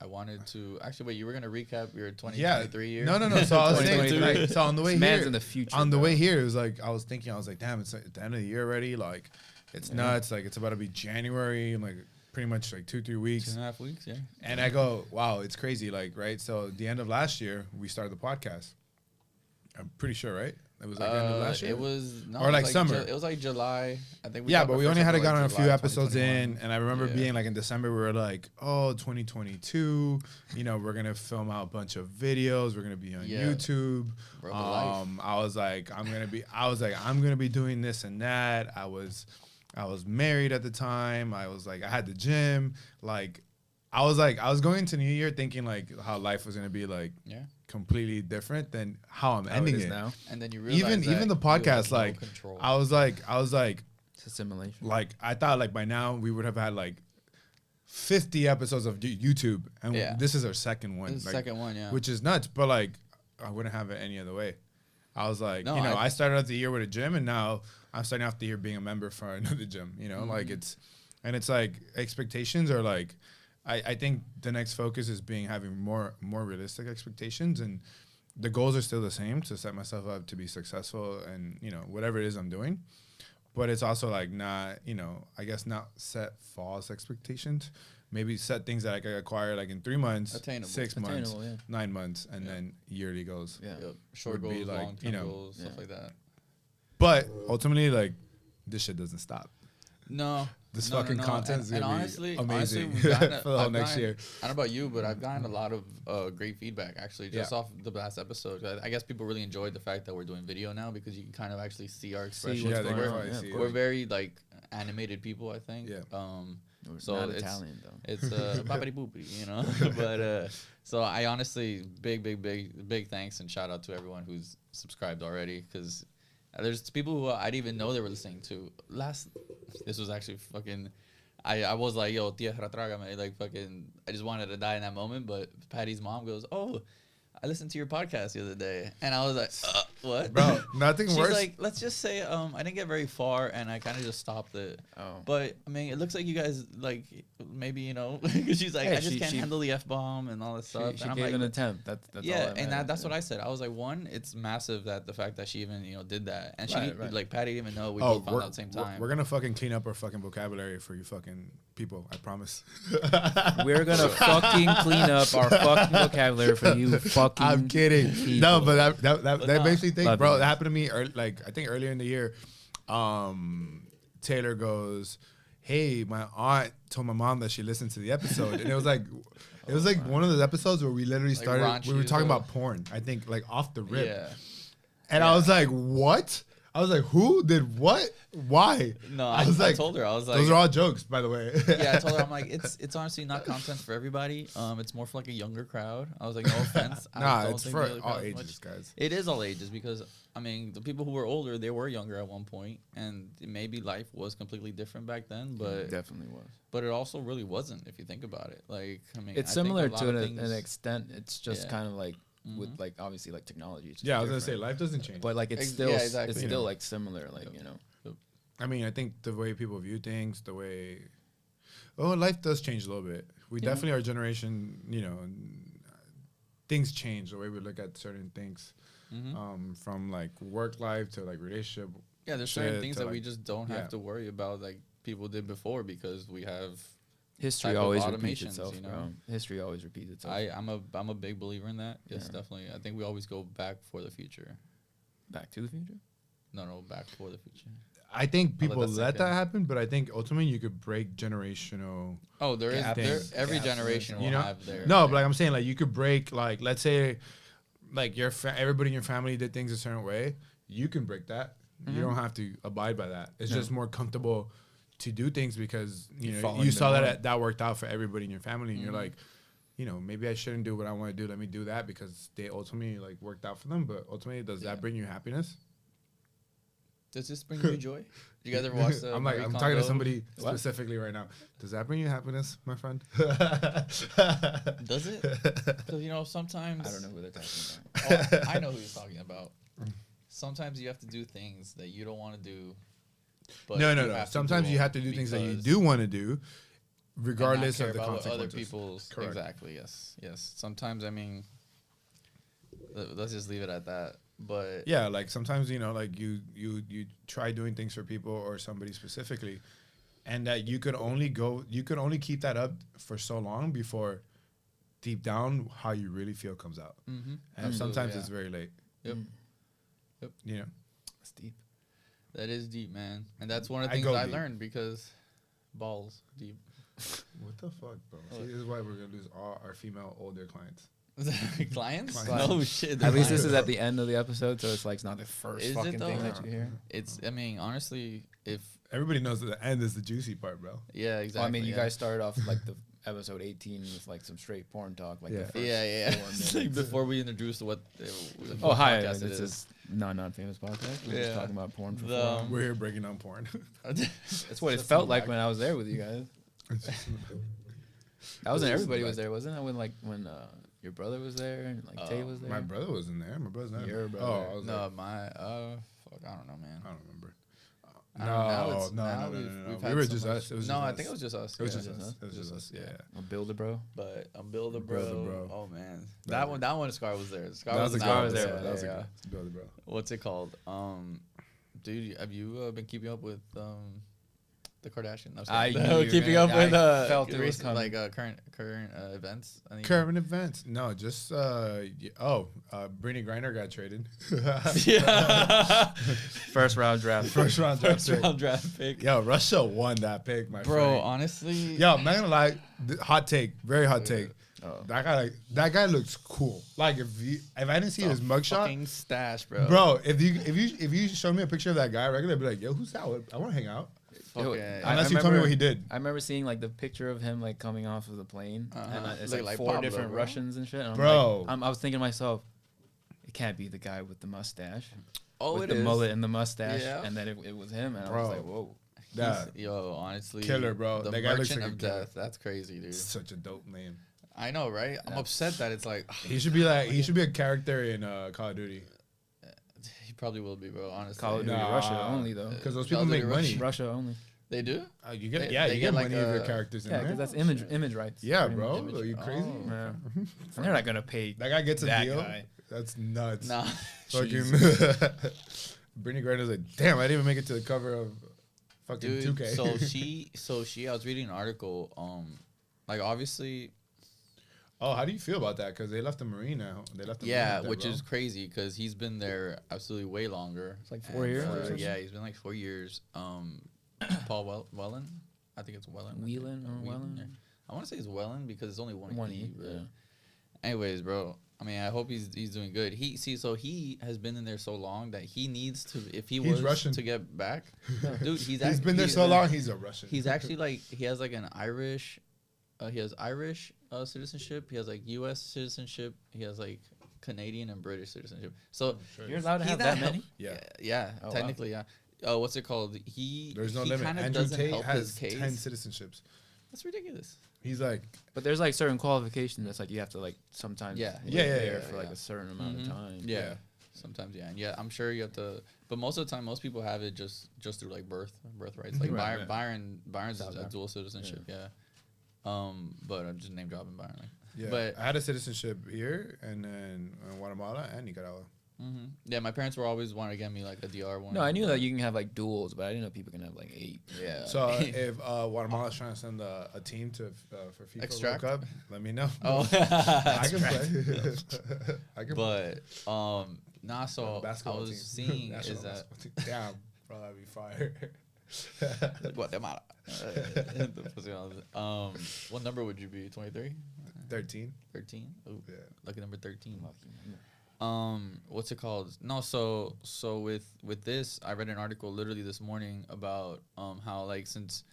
I wanted to actually wait. You were gonna recap your 2023 year. No. So I was saying, 2022. like, so on the way Man's here, in the future. on the bro. way here, it was like I was thinking, I was like, damn, it's like at the end of the year already. Like, it's nuts. Like, it's about to be January. I'm like, pretty much like 2-3 weeks. 2.5 weeks, yeah. And I go, wow, it's crazy. Like, right? So the end of last year, we started the podcast. I'm pretty sure, right? It was like the end of last year. It was no, Or it was like summer. it was like July. I think. Yeah, got but our we first only had to episode, got on a July few episodes 2021. in, and I remember Yeah. being like in December, we were like, oh, 2022, you know, we're gonna film out a bunch of videos, we're gonna be on Yeah. YouTube. Bro, the life. I was like, I'm gonna be doing this and that. I was married at the time. I had the gym. I was going into New Year thinking like how life was gonna be like Yeah, completely different than how I'm How ending it is it. now. and then you realize Even the that you have podcast, no like control. I was like. It's a simulation. Like I thought, like by now we would have had like 50 episodes of YouTube, and Yeah. this is our second one, This is the like, second one, yeah. which is nuts. But like, I wouldn't have it any other way. I was like, No, you know, I- I started out the year with a gym, and now I'm starting off the year being a member for another gym. You know, like it's like expectations are like, I think the next focus is having more realistic expectations, and the goals are still the same to set myself up to be successful, and you know whatever it is I'm doing. But it's also like not, you know, I guess not set false expectations. Maybe set things that I could acquire like in 3 months, Attainable. 6 months, Attainable, yeah. 9 months, and Yeah. then yearly goals. Yeah. Yep. Short would be goals, like, long term you know, goals, stuff yeah. like that. But ultimately, like, this shit doesn't stop. No, This no, fucking no. content is And gonna honestly, be amazing we've gotten for the whole I've next gotten- year. I don't know about you, but I've gotten a lot of great feedback actually just Yeah. off the last episode. I guess people really enjoyed the fact that we're doing video now because you can kind of actually see our expressions. what's going we're, on, yeah, of we're course. very like animated people, I think. Yeah. We're So not it's- Italian though. It's boppity boopy, you know. But so I honestly big thanks and shout out to everyone who's subscribed already because there's people who I didn't even know they were listening to. This was actually fucking. I was like, yo, tierra trágame, like fucking. I just wanted to die in that moment, but Patty's mom goes, oh, I listened to your podcast the other day, and I was like, What? Bro, nothing She's worse. like, let's just say I didn't get very far and I kind of just stopped it. Oh. But I mean, it looks like you guys like maybe because she's like, Yeah, I just she- can't she- handle the F-bomb and all this stuff. She And I'm gave like, an attempt. That's yeah, all and matters, that's yeah. what I said. I was like, one, it's massive that the fact that she even did that, and she Right, right. like Patty didn't even know we oh, both found out at the same time. we're gonna fucking clean up our fucking vocabulary for you fucking people. I promise. We're gonna fucking clean up our fucking vocabulary for you fucking. I'm kidding. people. No, but that no, makes me think, love bro. you. That happened to me. Like I think earlier in the year. Taylor goes, "Hey, my aunt told my mom that she listened to the episode," and it was like one of those episodes where we literally Like started. We were raunchy talking as well. about porn. I think like off the rip, Yeah. and I was like, "What?" I was like, "Who did what? Why?" No, I I, was I like, told her I was like, "Those are all jokes, by the way." yeah, I told her I'm like, it's honestly not content for everybody. It's more for like a younger crowd. I was like, no offense. I Nah, don't it's think for the other all crowd ages, much. guys. It is all ages because I mean the people who were older they were younger at one point and maybe life was completely different back then, but Definitely was. it also really wasn't if you think about it. Like I mean, It's I think similar a lot to of an things- extent. It's just Yeah. kind of like Mhm. with like obviously like technology. It's just Yeah, I was gonna say different. life doesn't change. but like it's Ex- still yeah, exactly. it's You still know. like similar. Like you know. I mean, I think the way people view things, the way, life does change a little bit. We Yeah. definitely, our generation, things change the way we look at certain things, Mhm. from like work life to like relationship. Yeah, there's certain shit things to, that we like- just don't yeah. have to worry about like people did before because we have. History type of always repeats automations, itself, you know? bro. History always repeats itself. I'm a big believer in that. Yes, Yeah. definitely. I think we always go back for the future. Back to the Future. No, back for the future. I think I'll let people that let sink that in. happen, but I think ultimately you could break generational. Oh, there is Gaps. there, Things. every Gaps, generation will You know, have their no, but like I'm saying, like you could break, like let's say, like everybody in your family did things a certain way. You can break that. Mm-hmm. You don't have to abide by that. It's just more comfortable to do things because You you follow you the saw norm. that worked out for everybody in your family, and you're Mhm. like, maybe I shouldn't do what I want to do. Let me do that because they ultimately like worked out for them. But ultimately, does Yeah. that bring you happiness? Does this bring you joy? Did you guys ever watch the? I'm Marie talking to Kondo? somebody What? specifically right now. Does that bring you happiness, my friend? Does it? Because sometimes I don't know who they're talking about. Oh, I know who he's talking about. Sometimes you have to do things that you don't want to do. But No. you have to Sometimes do you them have to do things that you because- do want to do, and not regardless care of the about what consequences. Other people's Correct. exactly. Yes. Sometimes I mean, let's just leave it at that. But Yeah, like sometimes like you try doing things for people or somebody specifically, and that you could only keep that up for so long before deep down how you really feel comes out, Mhm. and Absolutely, sometimes yeah. it's very late. Yep. That's deep. That is deep, man. And that's one of I the things go I deep. learned because balls deep. What the fuck, bro? Oh. See, this is why we're gonna lose all our female older clients. Clients? Clients. No shit. At least this clients. is at the end of the episode, so it's like it's not the first Is it fucking thing though? that you hear. It's. I mean, honestly, if Everybody knows that the end is the juicy part, bro. yeah, exactly. Well, I mean, you yeah. guys started off like the episode 18 with like some straight porn talk, like Yeah. the first Yeah. 4 It's minutes. like before we introduced what. Oh what hi, podcast this it is not famous podcast. We're Yeah. just talking about porn for The, 4 hours. We're here breaking down porn. That's what it just felt in like the when I was there with you guys. That wasn't everybody was back. there, wasn't it? When your brother was there and like Tay was there. My brother was in there. My brother's not. Your brother. Oh, I was no, like, my fuck, I don't know, man. I don't remember. I don't know, now it's- No. now We we've had were so just much- us. It was no, just I us. think it was just us. It was yeah. just us. It was just us. Yeah. A builder, bro. But I'm Builder Builder Bro. Bro. Oh man, Builder. that one Scar was there. Scar That was a an good hour one. there, there. That was a yeah. good builder, bro. What's it called? Dude, have you been keeping up with the Kardashians? No, I sorry. knew you were keeping gonna- up with I felt it was recent, coming. like current events. I think. Current events? No, just Brittany Griner got traded. Yeah. First round draft. First round draft First pick. round draft pick. Yo, Russia won that pick, my Bro, friend. honestly. Yo, I'm not gonna lie. Hot take, very hot take. Oh. That guy looks cool. Like if I didn't see his mugshot, Fucking stash, bro. bro. If you showed me a picture of that guy regularly, I'd be like, yo, who's that? I want to hang out. Fucking- Unless you tell me what he did. I remember seeing like the picture of him like coming off of the plane, and it's Look like like 4 Pablo, different bro. Russians and shit. And I'm Bro. like, I was thinking to myself, it can't be the guy with the mustache, Oh, with it the is. mullet and the mustache, Yeah. and then it was him, and I Bro. was like, whoa. That Yo, honestly, Killer, bro. The That guy looks Merchant like a of killer. Death. That's crazy, dude. such a dope name. I know, right? I'm upset that it's like He should be a character in Call of Duty. probably will be, bro. Honestly, Call of Duty Nah. Russia only though. Because those Call people of make Duty money. Russia only. they do. You get They- yeah, they you get get like money of your a- characters in Yeah, there. because that's image rights. Yeah, pretty bro. much. Are you crazy? Oh. Yeah. And they're not gonna pay. That guy gets a That deal. guy. That's nuts. Nah, Fucking Brittany Griner's like, damn, I didn't even make it to the cover of fucking dude. 2K. So she. I was reading an article. Like obviously, Oh, how do you feel about that? Because they left the Marine now. They left the yeah, Marine there, which bro. is crazy because he's been there absolutely way longer. It's like 4 And, years or something? yeah, he's been like 4 years. Paul Wellen, I think it's Wellen. Whelan or Wellen? Yeah. I want to say it's Wellen because it's only one One E. E, but- yeah. Anyways, bro. I mean, I hope he's doing good. So he has been in there so long that he needs to, if he He's was Russian. to get back, dude, He's been there so long, he's a Russian. He's actually like he has like an Irish, he has Irish citizenship. He has like U.S. citizenship. He has like Canadian and British citizenship. So You're allowed to he's have not that help- many? Yeah. yeah, Oh, wow. technically, yeah. What's it called? There's no he limit. kinda Andrew doesn't Tate help has his case. 10 citizenships. That's ridiculous. He's like, But there's like certain qualifications that's like you have to like sometimes Yeah. live Yeah, yeah, there yeah, for like yeah. a certain amount Mhm. of time. Yeah. Yeah. Sometimes, yeah, and yeah, I'm sure you have to, but most of the time, most people have it just through like birthrights. Like Right, Byron's South a Africa. dual citizenship, yeah. But I'm just name dropping Byron. Like. yeah. But I had a citizenship here and then in Guatemala and Nicaragua. yeah, my parents were always wanting to get me like a DR one. No, I knew that you can have like duels, but I didn't know people can have like 8. Yeah. So if Guatemala's trying to send a team to for FIFA Extract? World Cup, let me know. oh, I can play. I can play. but nah. So I Basketball was team. seeing National is that basketball team. Damn, bro, that'd be fire. Guatemala. What number would you be? 23? 13. 13? Ooh, Yeah. lucky number 13. Lucky number. What's it called? No, so with this, I read an article literally this morning about how like since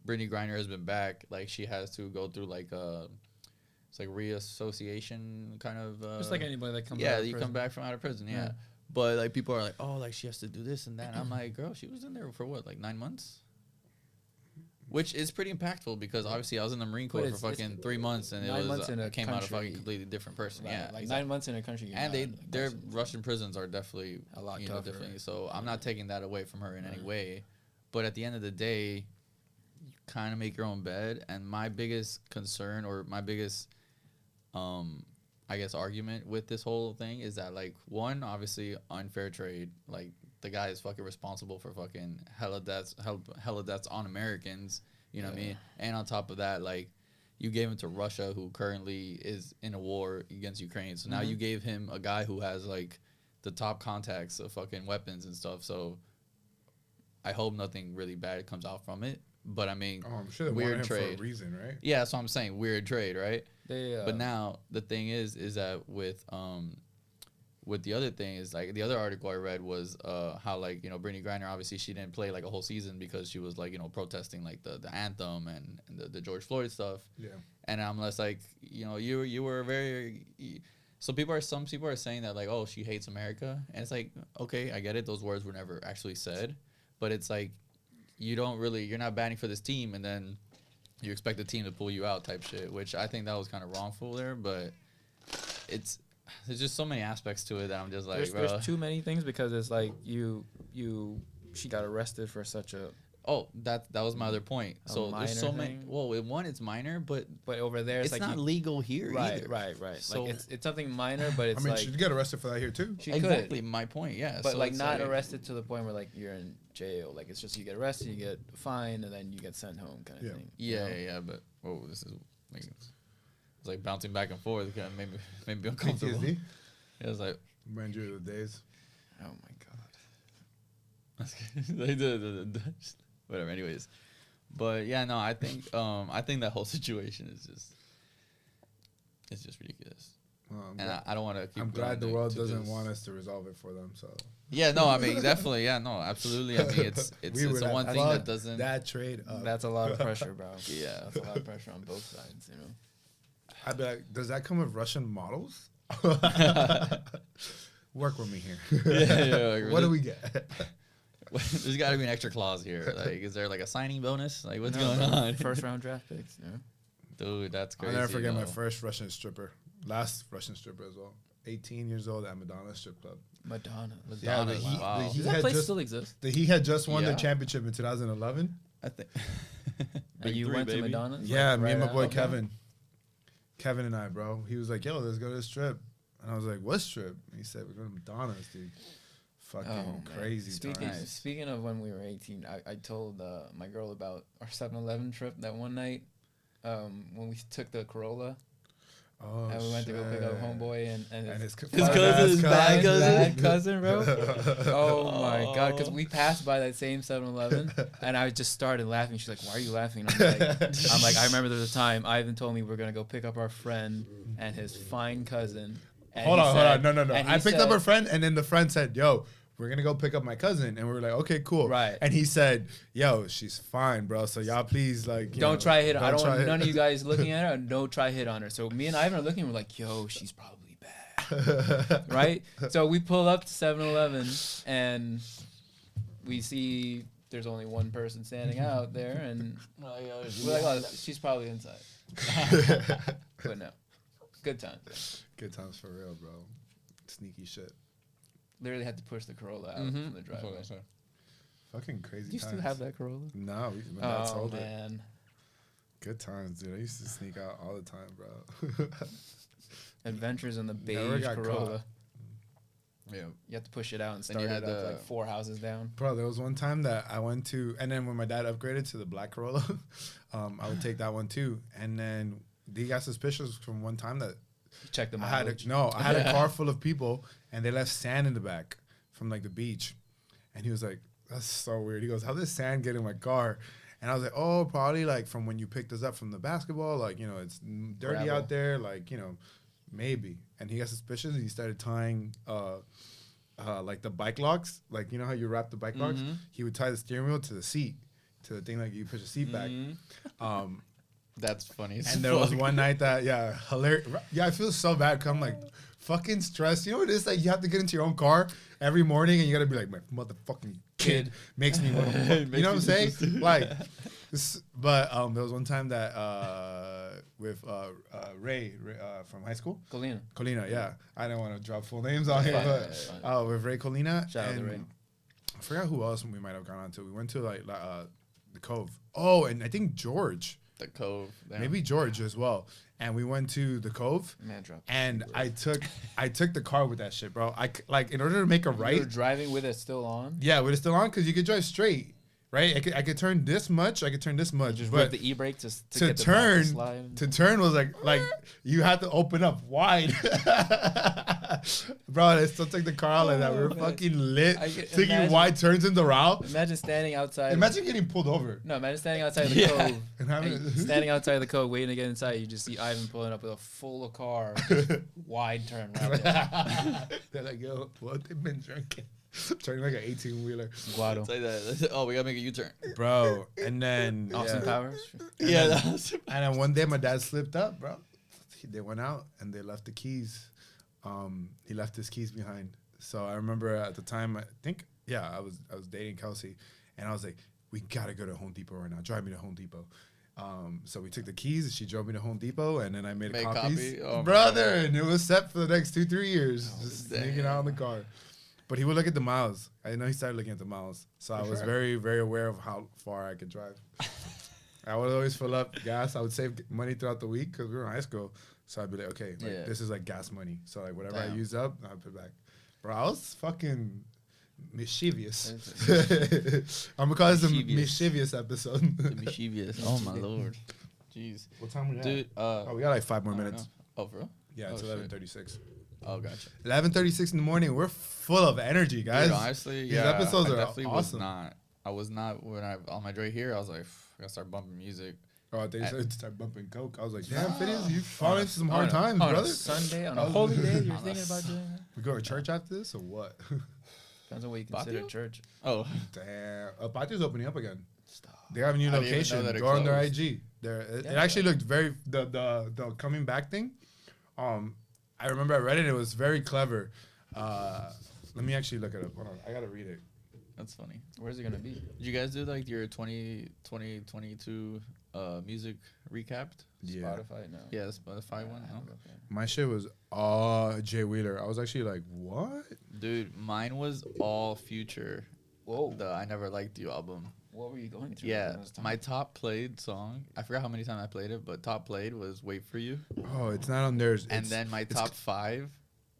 Brittany Griner has been back, like she has to go through like it's like reassociation kind of Just like anybody that comes out yeah, of you prison. come back from out of prison, yeah. Yeah. But like people are like, oh, like she has to do this and that. And I'm like, girl, she was in there for what, like 9 months? Which is pretty impactful because obviously I was in the Marine Corps But for it's fucking 3 months and 9 months in I a came out a country. fucking completely different person. Right, Yeah, like exactly. 9 months in a country. And their prisons. Russian prisons are definitely A lot you know, tougher. definitely. So I'm not taking that away from her in any Right. way, but at the end of the day, you kind of make your own bed. And my biggest concern or my biggest, I guess, argument with this whole thing is that like one, obviously unfair trade. Like the guy is fucking responsible for fucking hella deaths on Americans. You know what I Yeah. mean? And on top of that, like. You gave him to Russia, who currently is in a war against Ukraine. So now Mhm. you gave him a guy who has like the top contacts of fucking weapons and stuff. So I hope nothing really bad comes out from it. But I mean, Oh, I'm sure they Weird wanted him trade. for a reason, right? yeah, that's what I'm saying. Weird trade, right? They, But now the thing is that with the other thing is like the other article I read was how like you know Brittany Griner obviously she didn't play like a whole season because she was like you know protesting like the anthem and the George Floyd stuff. Yeah. And I'm less like, you know, you were very. Some people are saying that like, oh, she hates America, and it's like, okay, I get it. Those words were never actually said, but it's like, you're not batting for this team, and then you expect the team to pull you out type shit, which I think that was kind of wrongful there. But there's just so many aspects to it that I'm just like, bro. there's too many things because it's like she got arrested for such a. Oh, that was my other point. A So there's so minor many. thing? Well, one, it's minor, but But over there, it's like not you- legal here right, either. right. So- Like it's something minor, but it's I mean, like she'd get arrested for that here too. she Exactly could, my point. Yeah, but so like it's not arrested to the point where like you're in jail. Like it's just you get arrested, you get fined, and then you get sent home, kind of Yeah. thing. you Yeah, know? yeah, but this is like it's like bouncing back and forth. It kind of made me uncomfortable. PTSD. It was like Remind you of the days. Oh my god. they did whatever. Anyways, but yeah, no, I think that whole situation is just ridiculous, and I don't want to keep. I'm going glad the to- world to doesn't just- want us to resolve it for them. So Yeah, no, I mean definitely, yeah, no, absolutely. I mean it's We would the have one thing fucked that doesn't. that trade up. That's a lot of pressure, bro. Yeah. That's a lot of pressure on both sides. You know. I'd be like, does that come with Russian models? Work with me here. like, What do we get? There's got to be an extra clause here. Like, is there like a signing bonus? Like, what's No, going on? First round draft picks. You know? Dude, that's I'll crazy. never forget my though. first Russian stripper. Last Russian stripper as well. 18 years old at Madonna strip club. Madonna. Yeah, Madonna's, wow. he Does that had place just still exist? he had just won the Yeah. championship in 2011. I think. And Big you three, went baby. to Madonna? Yeah, Like, me and right my boy out? Kevin and I, bro. He was like, "Yo, let's go to the strip," and I was like, "What strip?" And he said, "We're going to Madonna's, dude." Fucking Oh, man. crazy Speaking, times. speaking of when we were 18, I told my girl about our 7-Eleven trip that one night when we took the Corolla Oh, and we went to go pick up shit. homeboy and And his cousin, bad his bad bad cousin, bro. Oh my god! Because we passed by that same 7-Eleven, and I just started laughing. She's like, "Why are you laughing?" And I'm like, I remember there was a time Ivan told me we are gonna go pick up our friend and his fine cousin. And Hold he on. said- No. and he I picked up said- a friend, and then the friend said, "Yo, we're gonna go pick up my cousin," and we were like, "Okay, cool." Right. And he said, "Yo, she's fine, bro. So y'all please like Don't try hit. I don't try want hit- none of you guys looking at her. Don't try hit on her. So me and Ivan are looking. We're like, yo, she's probably bad, right? So we pull up to 7-Eleven and we see there's only one person standing out there, and we're like, oh, she's probably inside. But no, good time. Good times for real, bro. Sneaky shit. Literally had to push the Corolla out Mm-hmm. from the driveway. Fucking crazy Do you times. still have that Corolla? No, my dad Oh sold it. man, Good times, dude. I used to sneak out all the time, bro. Adventures in the Never beige got Corolla. caught. Yeah. You have to push it out and And start you it had up the- like 4 houses down. Bro, there was one time that I went to, and then when my dad upgraded to the black Corolla, I would take that one too. And then he got suspicious from one time that Check the I had mileage. I had a car full of people, and they left sand in the back from like the beach, and he was like, "That's so weird." He goes, "How did sand get in my car?" And I was like, "Oh, probably like from when you picked us up from the basketball, like it's dirty Gravel. out there, like maybe." And he got suspicious, and he started tying like the bike locks, like how you wrap the bike locks. He would tie the steering wheel to the seat, to the thing like you push the seat back. That's funny. as And there was fuck. one night that, hilarious. Yeah, I feel so bad because I'm like fucking stressed. You know what it is? Like you have to get into your own car every morning and you got to be like, my motherfucking kid makes me want to, you know what I'm saying? Like, but there was one time that with Ray from high school. Colina, yeah. I didn't want to drop full names on here, but with Ray Colina. Shout out to and Ray. I forgot who else we might have gone on to. We went to like the Cove. Oh, and I think George. The Cove. Damn. Maybe George as well. And we went to the Cove, Man, drop. and I took the car with that shit, bro. Like in order to make a You were right, driving with it still on. yeah, but it's still on because you could drive straight, right? I could turn this much, I could turn this much, Just but rip the e-brake to to get the back turn slide. to turn was like you had to open up wide, bro. They still took the car out like that. We were man. fucking lit, I can taking imagine. wide turns in the route. Imagine standing outside. Imagine getting pulled over No, imagine standing outside the Yeah. Cove. and having and standing outside the Cove, waiting to get inside. You just see Ivan pulling up with a full car, wide turn. Right there. They're like, yo, what they've been drinking, turning like an 18-wheeler. Guado. It's like that. Oh, we gotta make a U-turn. Bro, and then Austin Powers. Yeah. That was, and then one day my dad slipped up, bro. They went out and they left the keys. He left his keys behind. So I remember at the time, I think, I was dating Kelsey, and I was like, we gotta go to Home Depot right now. Drive me to Home Depot. So we took the keys and she drove me to Home Depot, and then I made Made copies, copy? Oh, my brother, God. and it was set for the next 2-3 years, Oh, just damn. sneaking out in the car. But he would look at the miles. I know he started looking at the miles, so I was very, very aware of how far I could drive. I would always fill up gas. I would save money throughout the week because we were in high school. So I'd be like, okay, Yeah. this is like gas money. So like whatever I Damn. use up, I put back. Bro, I was fucking mischievous. I'm gonna call this a Mischievous. mischievous episode. the mischievous. Oh my lord. Jeez. What time we at? Dude. Oh, we got like 5 more I don't minutes. know. Oh, for real? Yeah, it's Oh, shit. 11:36. Oh, gotcha. 11:36 in the morning. We're full of energy, guys. Dude, honestly, These yeah, episodes I are definitely awesome. I was not when I on my way here. I was like, I gotta start bumping music. Oh, they I- said start bumping coke. I was like, damn, Phineas, you falling into some hard on a- times, on brother. a Sunday, on I a was- holy day, you're On a thinking about doing that? We go to church after this or what? Depends on what you consider Patio? church. Oh, Damn, Patio's opening up again. Stop. They have a new I didn't even know location. that it Go on their closed. IG. It Yeah. actually looked very the coming back thing. I remember I read it. It was very clever. Let me actually look it up. Hold on, I gotta read it. that's funny. Where's it gonna be? Did you guys do like your 2022 music recapped? Yeah. Spotify, no. Yeah, the Spotify one. No? Okay. My shit was all Jay Wheeler. I was actually like, what? Dude, mine was all Future. Whoa. The I Never Liked You album. What were you going through? Yeah, during those times? my top played song. I forgot how many times I played it, but top played was "Wait for You," Oh, it's not on theirs. and then my top 5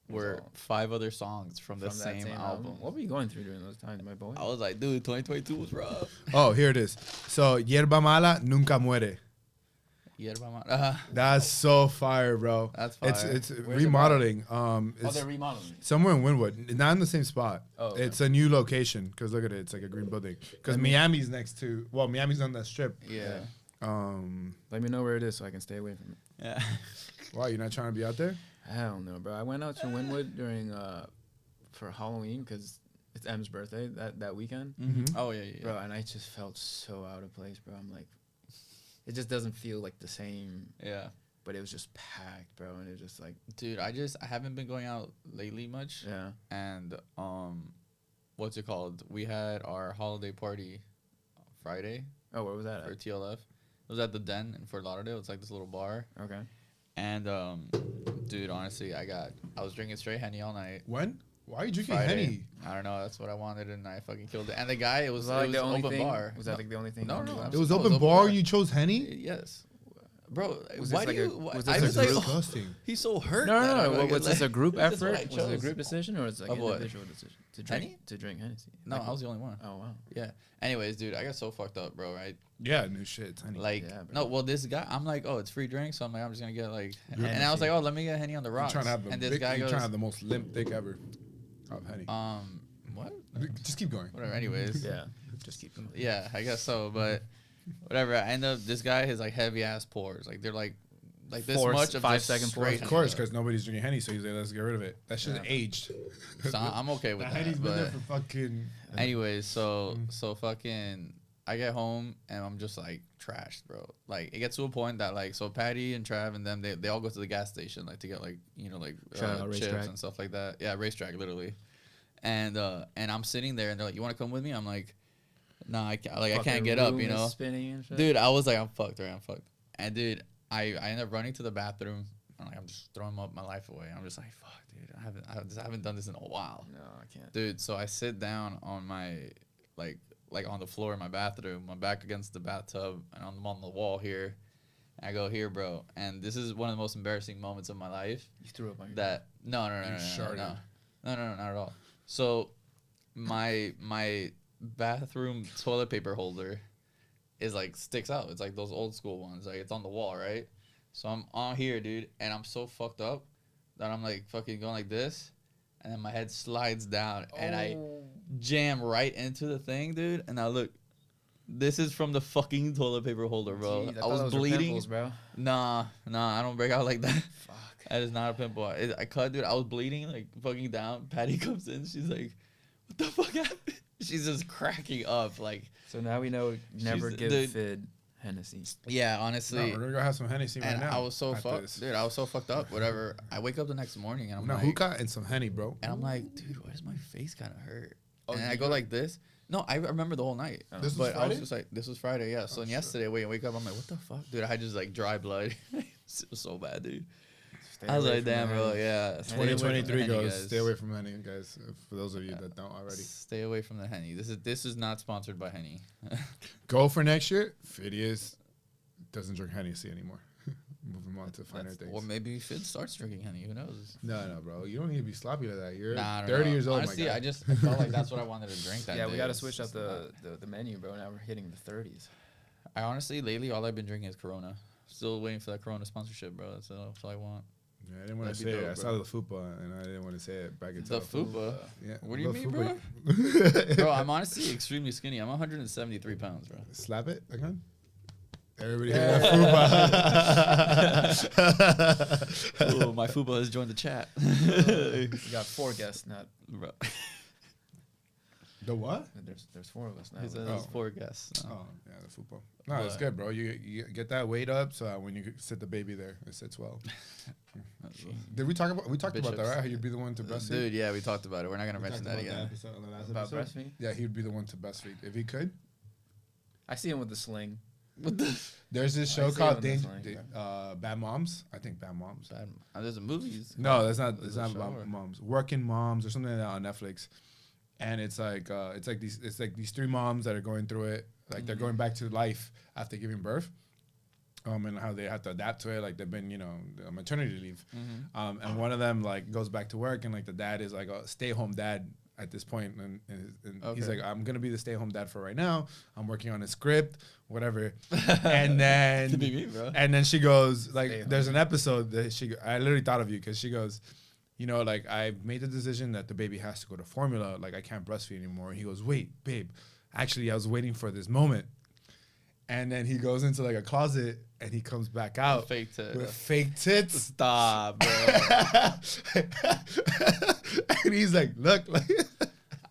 were all- 5 other songs from the From that same album. What were you going through during those times, my boy? I was like, dude, 2022 was rough. Oh, here it is. So, Yerba Mala Nunca Muere. Yerba Mala. That's so fire, bro. That's It's fire. it's Where's it remodeling. Oh, It's they're remodeling. somewhere in Wynwood, not in the same spot. Oh, okay. It's a new location because look at it. It's like a green building. Because Miami's next to. Well, Miami's on that strip. Yeah. Let me know where it is so I can stay away from it. Yeah. Wow, you're not trying to be out there? Hell no, bro. I went out to Wynwood during for Halloween because it's M's birthday that weekend, Mhm. Oh yeah, yeah. bro. And I just felt so out of place, bro. I'm like, it just doesn't feel like the same. Yeah. But it was just packed, bro, and it was just like, Dude, I haven't been going out lately much. yeah. And what's it called? We had our holiday party Friday Oh, where was that for at? TLF. It was at the Den in Fort Lauderdale. It's like this little bar. Okay. And dude, honestly, I was drinking straight Henny all night. When? Why are you drinking Friday. Henny? I don't know. That's what I wanted, and I fucking killed it. And the guy, it was, that like it the was only open thing? bar. Was that like the only thing? No, on no, the I'm list? It was No, it was open open bar. bar. You chose Henny? Yes, bro. Was why this do like you? a- was I this was a like, group? Disgusting. he's so hurt. No, that no, I'm no. like, Was this a group this is what effort? I Was it a chose. group decision, or was it like Of what? individual decision to drink Henny? Hennessy? No, Like, I was the only one. Oh wow. Yeah. Anyways, dude, I got so fucked up, bro. Right? Yeah, new shit. It's Henny. Like, Yeah, bro. no, well, this guy, I'm like, oh, it's free drink, so I'm like, I'm just gonna get like, and I was Hennessy. like, oh, let me get Henny on the I'm rocks. trying to have the and this big, guy you're goes, trying to have the most limp dick ever of Henny. what? Just keep going. Whatever. Anyways, Yeah. Just keep them. yeah, I guess so. But whatever. I end up, this guy has like heavy ass pours. Like they're like this Force, much of 5 just second pours. straight Of course, Henny. because nobody's drinking Henny, so he's like, let's get rid of it. That shit's Yeah. aged. So I'm okay with That that. Henny's been there But for fucking. anyways, so fucking, I get home and I'm just like trashed, bro. Like it gets to a point that like, so Patty and Trav and them, they all go to the gas station like to get like, you know, like Shout out chips Racetrack. and stuff like that. Yeah, racetrack literally. And I'm sitting there and they're like, you want to come with me? I'm like, nah, I can't, like I Fucking can't get up, room you is know. Spinning and shit. Dude, I was like, I'm fucked, right? I'm fucked. And dude, I end up running to the bathroom. I'm just throwing my life away. I'm just like, fuck, dude. I haven't done this in a while, No, I can't. dude. So I sit down on my like on the floor in my bathroom, my back against the bathtub, and I'm on the wall here. And I go, here, bro. And this is one of the most embarrassing moments of my life. You threw up on your That no, sharted. not at all. So my bathroom toilet paper holder is like sticks out. It's like those old school ones. Like it's on the wall, right? So I'm on here, dude, and I'm so fucked up that I'm like fucking going like this, and then my head slides down, and I jam right into the thing, dude. And I look, this is from the fucking toilet paper holder, bro. Jeez, I thought was those were bleeding. pimples, bro. Nah, I don't break out like that. Fuck. That is not a pimple. I cut, dude. I was bleeding, like fucking down. Patty comes in. She's like, "What the fuck happened?" She's just cracking up, like, So now we know never She's- give dude. Fid Hennessy. yeah, No, honestly. we're gonna go have some Hennessy right And now. I was so after fucked, this. dude. I was so fucked up. Whatever. I wake up the next morning and I'm Now like, hookah and some Henny, bro. and I'm like, dude, why does my face kind of hurt? Oh, and you I go hurt? like this. No, I remember the whole night. Oh. This was But I Friday? was just like, this was Friday, yeah. So then shit. yesterday, wake up, I'm like, what the fuck, dude? I had just like dry blood. It was so bad, dude. Stay I was away like, from damn, the bro, Henny. yeah. Stay away from the 2023 Henny, goes. guys. Stay away from Henny, guys. For those of you that don't already. Stay away from the Henny. This is not sponsored by Henny. Go for next year. Phidias doesn't drink Hennessy anymore. Moving on to finer things. Or maybe Fid starts drinking Henny. Who knows? No, bro. You don't need to be sloppy like that. You're Nah, I don't 30 know. years old, Honestly, my guy. I just felt like that's what I wanted to drink that Yeah, day. we got to It's switch up just the menu, bro. Now we're hitting the 30s. I honestly, lately, all I've been drinking is Corona. Still waiting for that Corona sponsorship, bro. That's all I want. Yeah, I didn't want to That'd say be it. I dope, saw bro. the fupa, and I didn't want to say it back in The fupa. Yeah. What do you the mean, fupa. Bro, I'm honestly extremely skinny. I'm 173 pounds, bro. Slap it again. Everybody hear that fupa. Ooh, my fupa has joined the chat. We got 4 guests, not. Bro. The what? There's 4 of us now. He says Oh. it's 4 guests. Oh, yeah, the fupa. No, it's But- good, bro. You get that weight up, so when you sit the baby there, it sits well. Did we talk about? We talked about that, Bishops. right? How you'd be the one to breastfeed. Dude, yeah, we talked about it. We're not gonna We mention talked that about again. episode, on the last About episode. breastfeeding? Yeah, he would be the one to breastfeed if he could. I see him with the sling. There's this I show see called what that's like, Bad Moms. I think Bad Moms. There's a movies. No, that's not. There's It's a not show, about or- moms. Working Moms or something like that on Netflix. And it's like these three moms that are going through it. Like they're going back to life after giving birth. And how they have to adapt to it. Like they've been, on maternity leave. And one of them like goes back to work, and like the dad is like a stay-home dad at this point, and he's Okay. like, I'm gonna be the stay-home dad for right now. I'm working on a script, whatever. And then Could be me, bro. and then she goes like, Stay there's home. an episode that I literally thought of you because she goes, like I made the decision that the baby has to go to formula. Like I can't breastfeed anymore. And he goes, wait, babe, actually I was waiting for this moment. And then he goes into like a closet and he comes back out Fake tit. with fake tits. Stop, bro. And he's like, look, like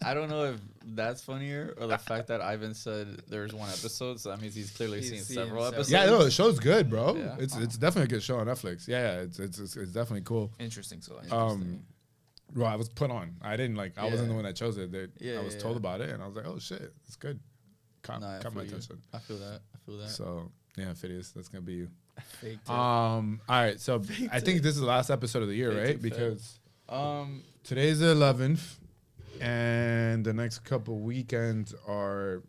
I don't know if that's funnier or the fact that Ivan said there's one episode, so that means he's clearly He's seen seen several several. episodes. yeah, no, the show's good, bro. Yeah. It's definitely a good show on Netflix. Yeah, it's definitely cool. Interesting. So Well, I was put on. I didn't I wasn't Yeah. the one that chose it. Yeah, I was yeah, told yeah. about it, and I was like, oh shit, it's good. Caught Nah, I my feel you. attention. I feel that. So yeah, Phineas, that's gonna be you. fake tip. All right, so I think this is the last episode of the year, Fake right? tip, Because Um, today's the 11th, and the next couple weekends are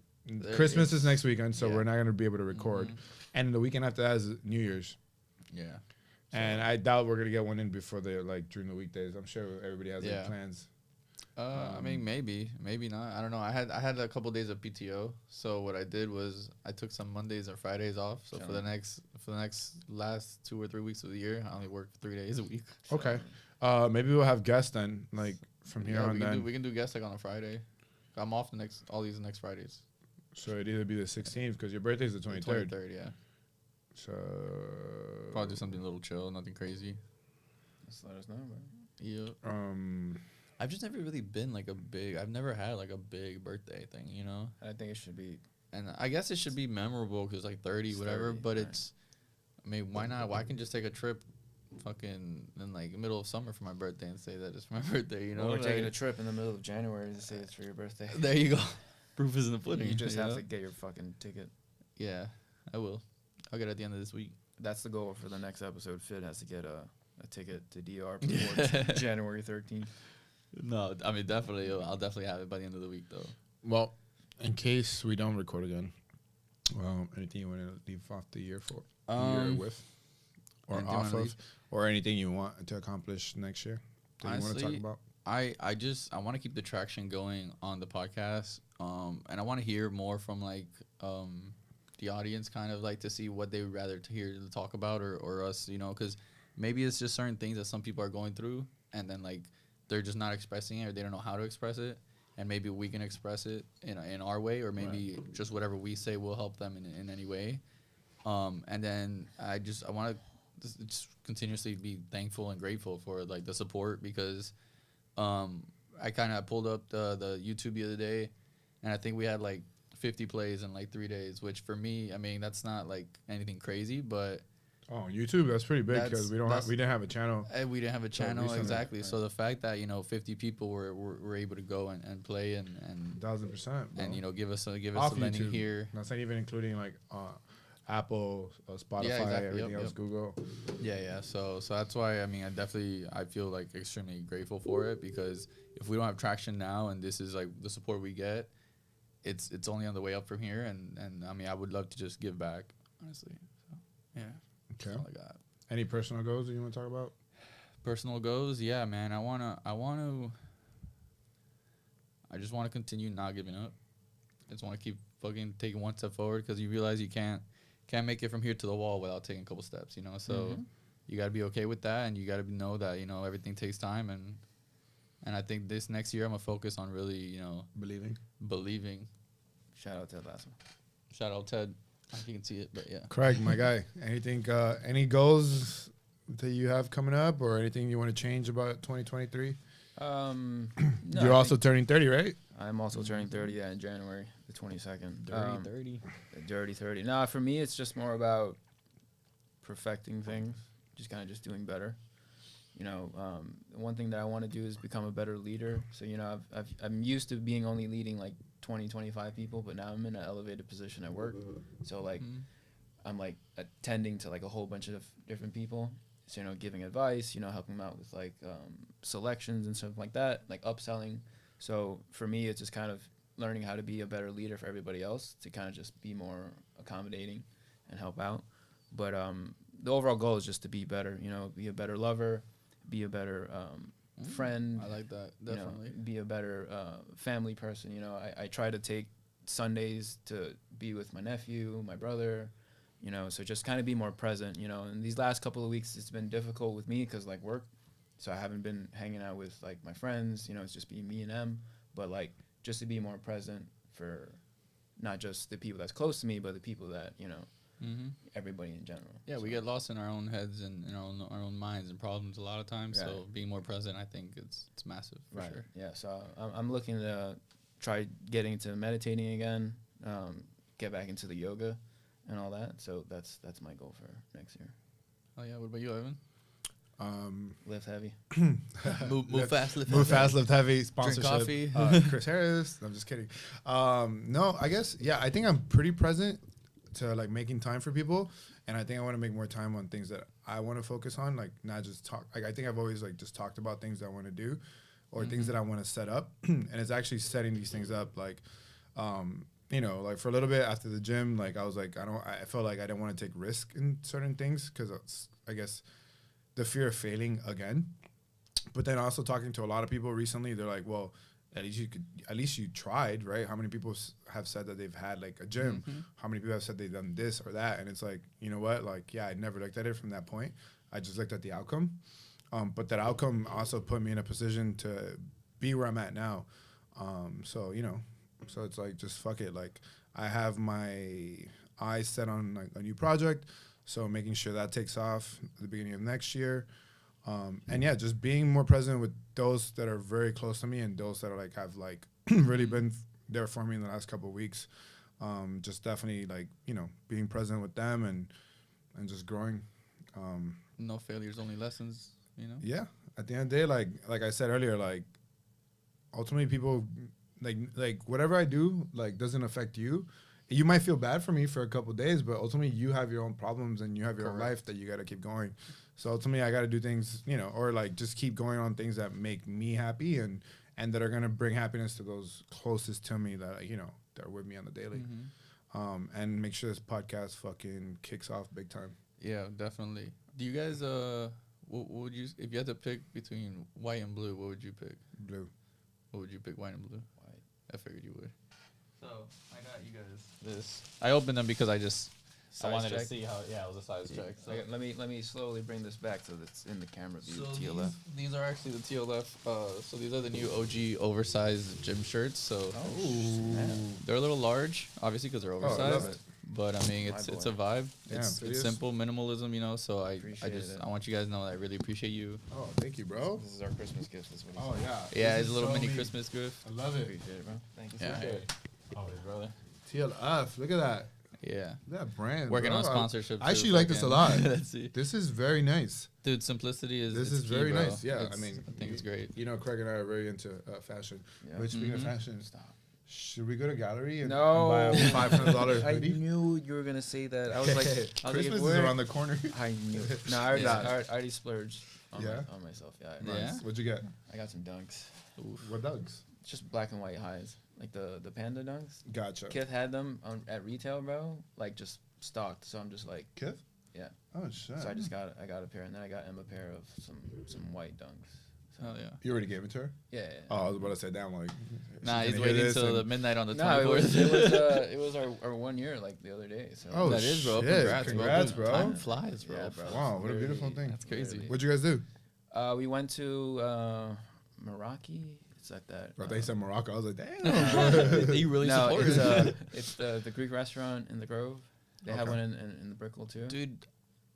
Christmas is next weekend, so yeah. we're not gonna be able to record. And the weekend after that is New Year's, yeah. and I doubt we're gonna get one in before during the weekdays. I'm sure everybody has their Yeah. plans. I mean, maybe not. I don't know. I had a couple days of PTO, so what I did was I took some Mondays or Fridays off. So for the next last 2 or 3 weeks of the year, I only work 3 days a week. Okay, maybe we'll have guests then, like from here on. We can do guests like on a Friday. I'm off all these next Fridays. So it'd either be the 16th because your birthday's the 23rd. 23rd, yeah. So Probably do something a little chill, nothing crazy. Just let us know, bro. Yeah. I've just never really been like I've never had like a big birthday thing, I think it should be. And I guess it should be memorable because like 30, It's whatever. 30, But right. I mean, why not? Why can't just take a trip, fucking in like middle of summer for my birthday and say that it's my birthday? Or Like, taking a trip in the middle of January to say it's for your birthday. there you go. Proof is in the pudding. You just have know? to get your fucking ticket. Yeah, I will. I'll get it at the end of this week. That's the goal for the next episode. Fit has to get a ticket to DR before January 13th. No, I mean definitely. I'll definitely have it by the end of the week though. well, in case we don't record again, anything you want to leave off the year for? Year with, or anything you off wanna of, or anything you want to accomplish next year that you want to talk Honestly, about? I want to keep the traction going on the podcast, and I want to hear more from like the audience, kind of like to see what they would rather to hear to talk about or us, because maybe it's just certain things that some people are going through, and then like they're just not expressing it or they don't know how to express it, and maybe we can express it in our way, or maybe just whatever we say will help them in any way. And then I want to just continuously be thankful and grateful for like the support, because I kind of pulled up the YouTube the other day, and I think we had like 50 plays in like 3 days, which for me, I mean, that's not like anything crazy, but Oh, YouTube, that's pretty big That's- because we didn't have a channel. we didn't have a channel recently, exactly. right. So the fact that 50 people were able to go and play and 1,000%, bro. and give us a Off lending YouTube. here. That's not even including like Apple, Spotify, exactly. everything Yep, else, yep. Google. Yeah. So that's why, I mean, I feel like extremely grateful for it, because if we don't have traction now and this is like the support we get, it's only on the way up from here. And I mean, I would love to just give back, honestly. So yeah, Okay. that's all I got. Any personal goals that you want to talk about? Personal goals, yeah, man. I just want to continue not giving up. I just want to keep fucking taking one step forward, because you realize you can't make it from here to the wall without taking a couple steps, So you got to be okay with that, and you got to know that everything takes time, and I think this next year I'm gonna focus on really believing. Shout out to that last one. Shout out Ted. I don't know if you can see it, but yeah. Craig, my guy, anything, any goals that you have coming up, or anything you want to change about 2023? No, You're I also think turning 30, right? I'm also turning 30 in January the 22nd. Dirty 30. The dirty 30. Nah, for me, it's just more about perfecting things, just kind of just doing better. One thing that I want to do is become a better leader. So, I'm used to only leading like 20, 25 people, but now I'm in an elevated position at work. So, like, I'm like attending to like a whole bunch of different people. So, giving advice, helping them out with like selections and stuff like that, like upselling. So for me, it's just kind of learning how to be a better leader for everybody else, to kind of just be more accommodating and help out. But the overall goal is just to be better, be a better lover, be a better friend. I like that, definitely. Be a better family person. I try to take Sundays to be with my nephew, my brother, so just kind of be more present, and these last couple of weeks, it's been difficult with me because like work. So I haven't been hanging out with like my friends, it's just been me and them, but like just to be more present for not just the people that's close to me, but the people that, everybody in general. Yeah, so. We get lost in our own heads and in our own minds and problems a lot of times. Right. So being more present, I think it's massive for Right. sure. Yeah. So I'm looking to try getting into meditating again, get back into the yoga and all that. So that's my goal for next year. Oh yeah. What about you, Evan? Lift heavy. Move fast, lift Move heavy. fast, lift heavy. Sponsorship. coffee. Chris Harris. I'm just kidding. No, I guess I think I'm pretty present to like making time for people, and I think I want to make more time on things that I want to focus on, like not just talk. Like I think I've always like just talked about things that I want to do, or things that I want to set up, and it's actually setting these things up. Like, like for a little bit after the gym, like I was like I felt like I didn't want to take risk in certain things because I guess the fear of failing again. But then also talking to a lot of people recently, they're like, well, at least you tried, right? How many people have said that they've had like a gym? How many people have said they've done this or that? And it's like, you know what? Like, yeah, I never looked at it from that point. I just looked at the outcome. But that outcome also put me in a position to be where I'm at now. So it's like, just fuck it. Like I have my eyes set on like a new project. So making sure that takes off at the beginning of next year. And yeah, just being more present with those that are very close to me and those that are like have like really been there for me in the last couple of weeks. Just definitely like, being present with them and just growing. No failures, only lessons. Yeah. At the end of the day, like I said earlier, like ultimately people like whatever I do like doesn't affect you. You might feel bad for me for a couple of days, but ultimately you have your own problems and you have your own life that you got to keep going. So ultimately I got to do things, or like just keep going on things that make me happy and that are going to bring happiness to those closest to me that, that are with me on the daily. And make sure this podcast fucking kicks off big time. Yeah, definitely. Do you guys, what would you, if you had to pick between white and blue, what would you pick? Blue. What would you pick, white and blue? White. I figured you would. So I got you guys. This. I opened them because I wanted check? to see how. Yeah, it was a size check. So Let me slowly bring this back so that's in the camera view. So TLF. these are actually the TLF. So these are the new OG oversized gym shirts. So they're a little large, obviously because they're I love oversized. it. But I mean, it's a vibe. Yeah, It's it is. simple minimalism, So I Appreciate it. want you guys to know that I really appreciate you. Oh, thank you, bro. This is our Christmas gift. That's what he Oh, said. yeah. Yeah, This it's a is little so mini neat. Christmas gift. I love it. Appreciate it, bro. Thank you. Yeah. Hey. Always, brother. TLF. Look at that. Yeah. That brand. Working bro. on sponsorship. I actually too, like this a lot. Let's see. This is very nice. Dude, simplicity is. This it's is key, very bro. nice. Yeah, It's- I mean, I think it's great. Craig and I are very into fashion. Yeah. But speaking of fashion, Stop. should we go to gallery and, No. and buy a $500 I hoodie? knew you were gonna say that. I was like, Christmas is where- around the corner. I knew. No, I already, Yeah. I already splurged on, Yeah? on myself. Yeah, Yeah? What'd you get? I got some dunks. What dogs? It's just black and white highs, like the panda dunks. Gotcha. Kith had them at retail, bro. Like just stocked. So I'm just like, Kith? yeah. Oh shit. So I got a pair, and then I got Em a pair of some white dunks. So, Hell yeah. You already gave it to her? yeah. Oh, I was about to say, damn, like. Nah, she's he's gonna hear waiting this till and- the midnight on the No, 24th. it was our 1 year like the other day. So Oh, That is, bro. shit. Congrats, Congrats, bro. bro. Time flies, bro. Yeah, bro. Wow, what a beautiful thing. That's crazy. What'd you guys do? we went to Meraki. It's at that. Bro, they said Morocco. I was like, damn. They really no, support it's, it. it's the Greek restaurant in the Grove. They have Okay. one in the Brickell too. Dude,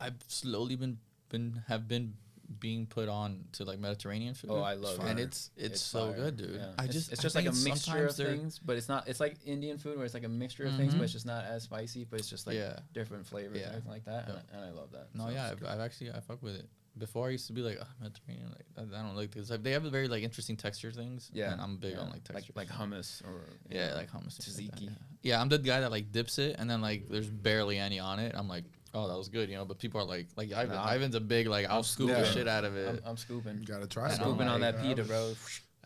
I've slowly been being put on to like Mediterranean food. Oh, I love it. And it's so fire. good, dude. Yeah. I it's just just I like a think mixture of sometimes they're- things, but it's not. It's like Indian food where it's like a mixture of things, Mhm. but it's just not as spicy. But it's just like Yeah. different flavors Yeah. and everything like that, Yeah. and I love that. No, So yeah, it's good. I've actually I fuck with it. Before I used to be like Mediterranean, like I don't like this. Like, they have a very like interesting texture things. Yeah, and I'm big yeah. on like texture. like hummus or you yeah, know, like hummus. and shit like that, tzatziki. yeah, I'm the guy that like dips it and then like there's barely any on it. I'm like, oh, that was good, you know. But people are like Ivan. Nah, Ivan's a big like I'll scoop the Yeah. shit out of it. I'm scooping. You gotta try And it. I'm Scooping on like, that pita, bro.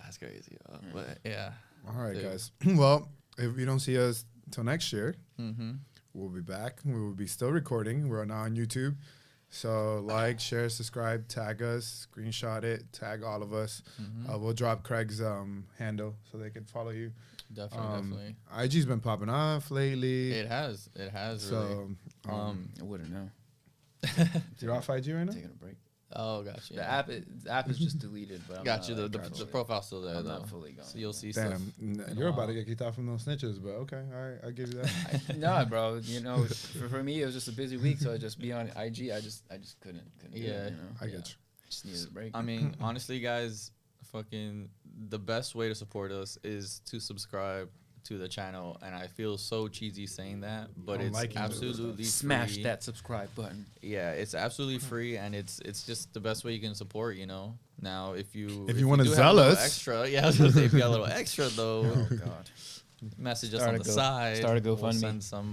That's crazy. But yeah. All right, Dude. guys. Well, if you don't see us till next year, Mm-hmm. we'll be back. We will be still recording. We're now on YouTube. So like, share, subscribe, tag us, screenshot it, tag all of us. Mm-hmm. We'll drop Craig's handle so they can follow you. Definitely. IG's been popping off lately. It has really. So, I wouldn't know. you're off IG right now? Taking a break. Oh, gotcha. The app is just deleted, but I'm Got not, you. like, The fully- profile's still there I'm though. not fully gone. So you'll see Damn, stuff. in a you're about to while. get kicked out from those snitches, but okay, all right, I'll give you that. Nah, bro. You know, for me, it was just a busy week, so I just be on IG. I just couldn't. Do Yeah. it, you know? I get you. Just needed a break. I mean, honestly, guys, fucking the best way to support us is to subscribe to the channel, and I feel so cheesy saying that, but I'm it's liking those. absolutely Smash free. that subscribe button. Yeah, it's absolutely free, and it's just the best way you can support. You know, now if you wanna do have a sell little us. extra, yeah, I was gonna say if you got a little extra though, Oh God. message us Start on a the Go- side. start a We'll GoFundMe. send some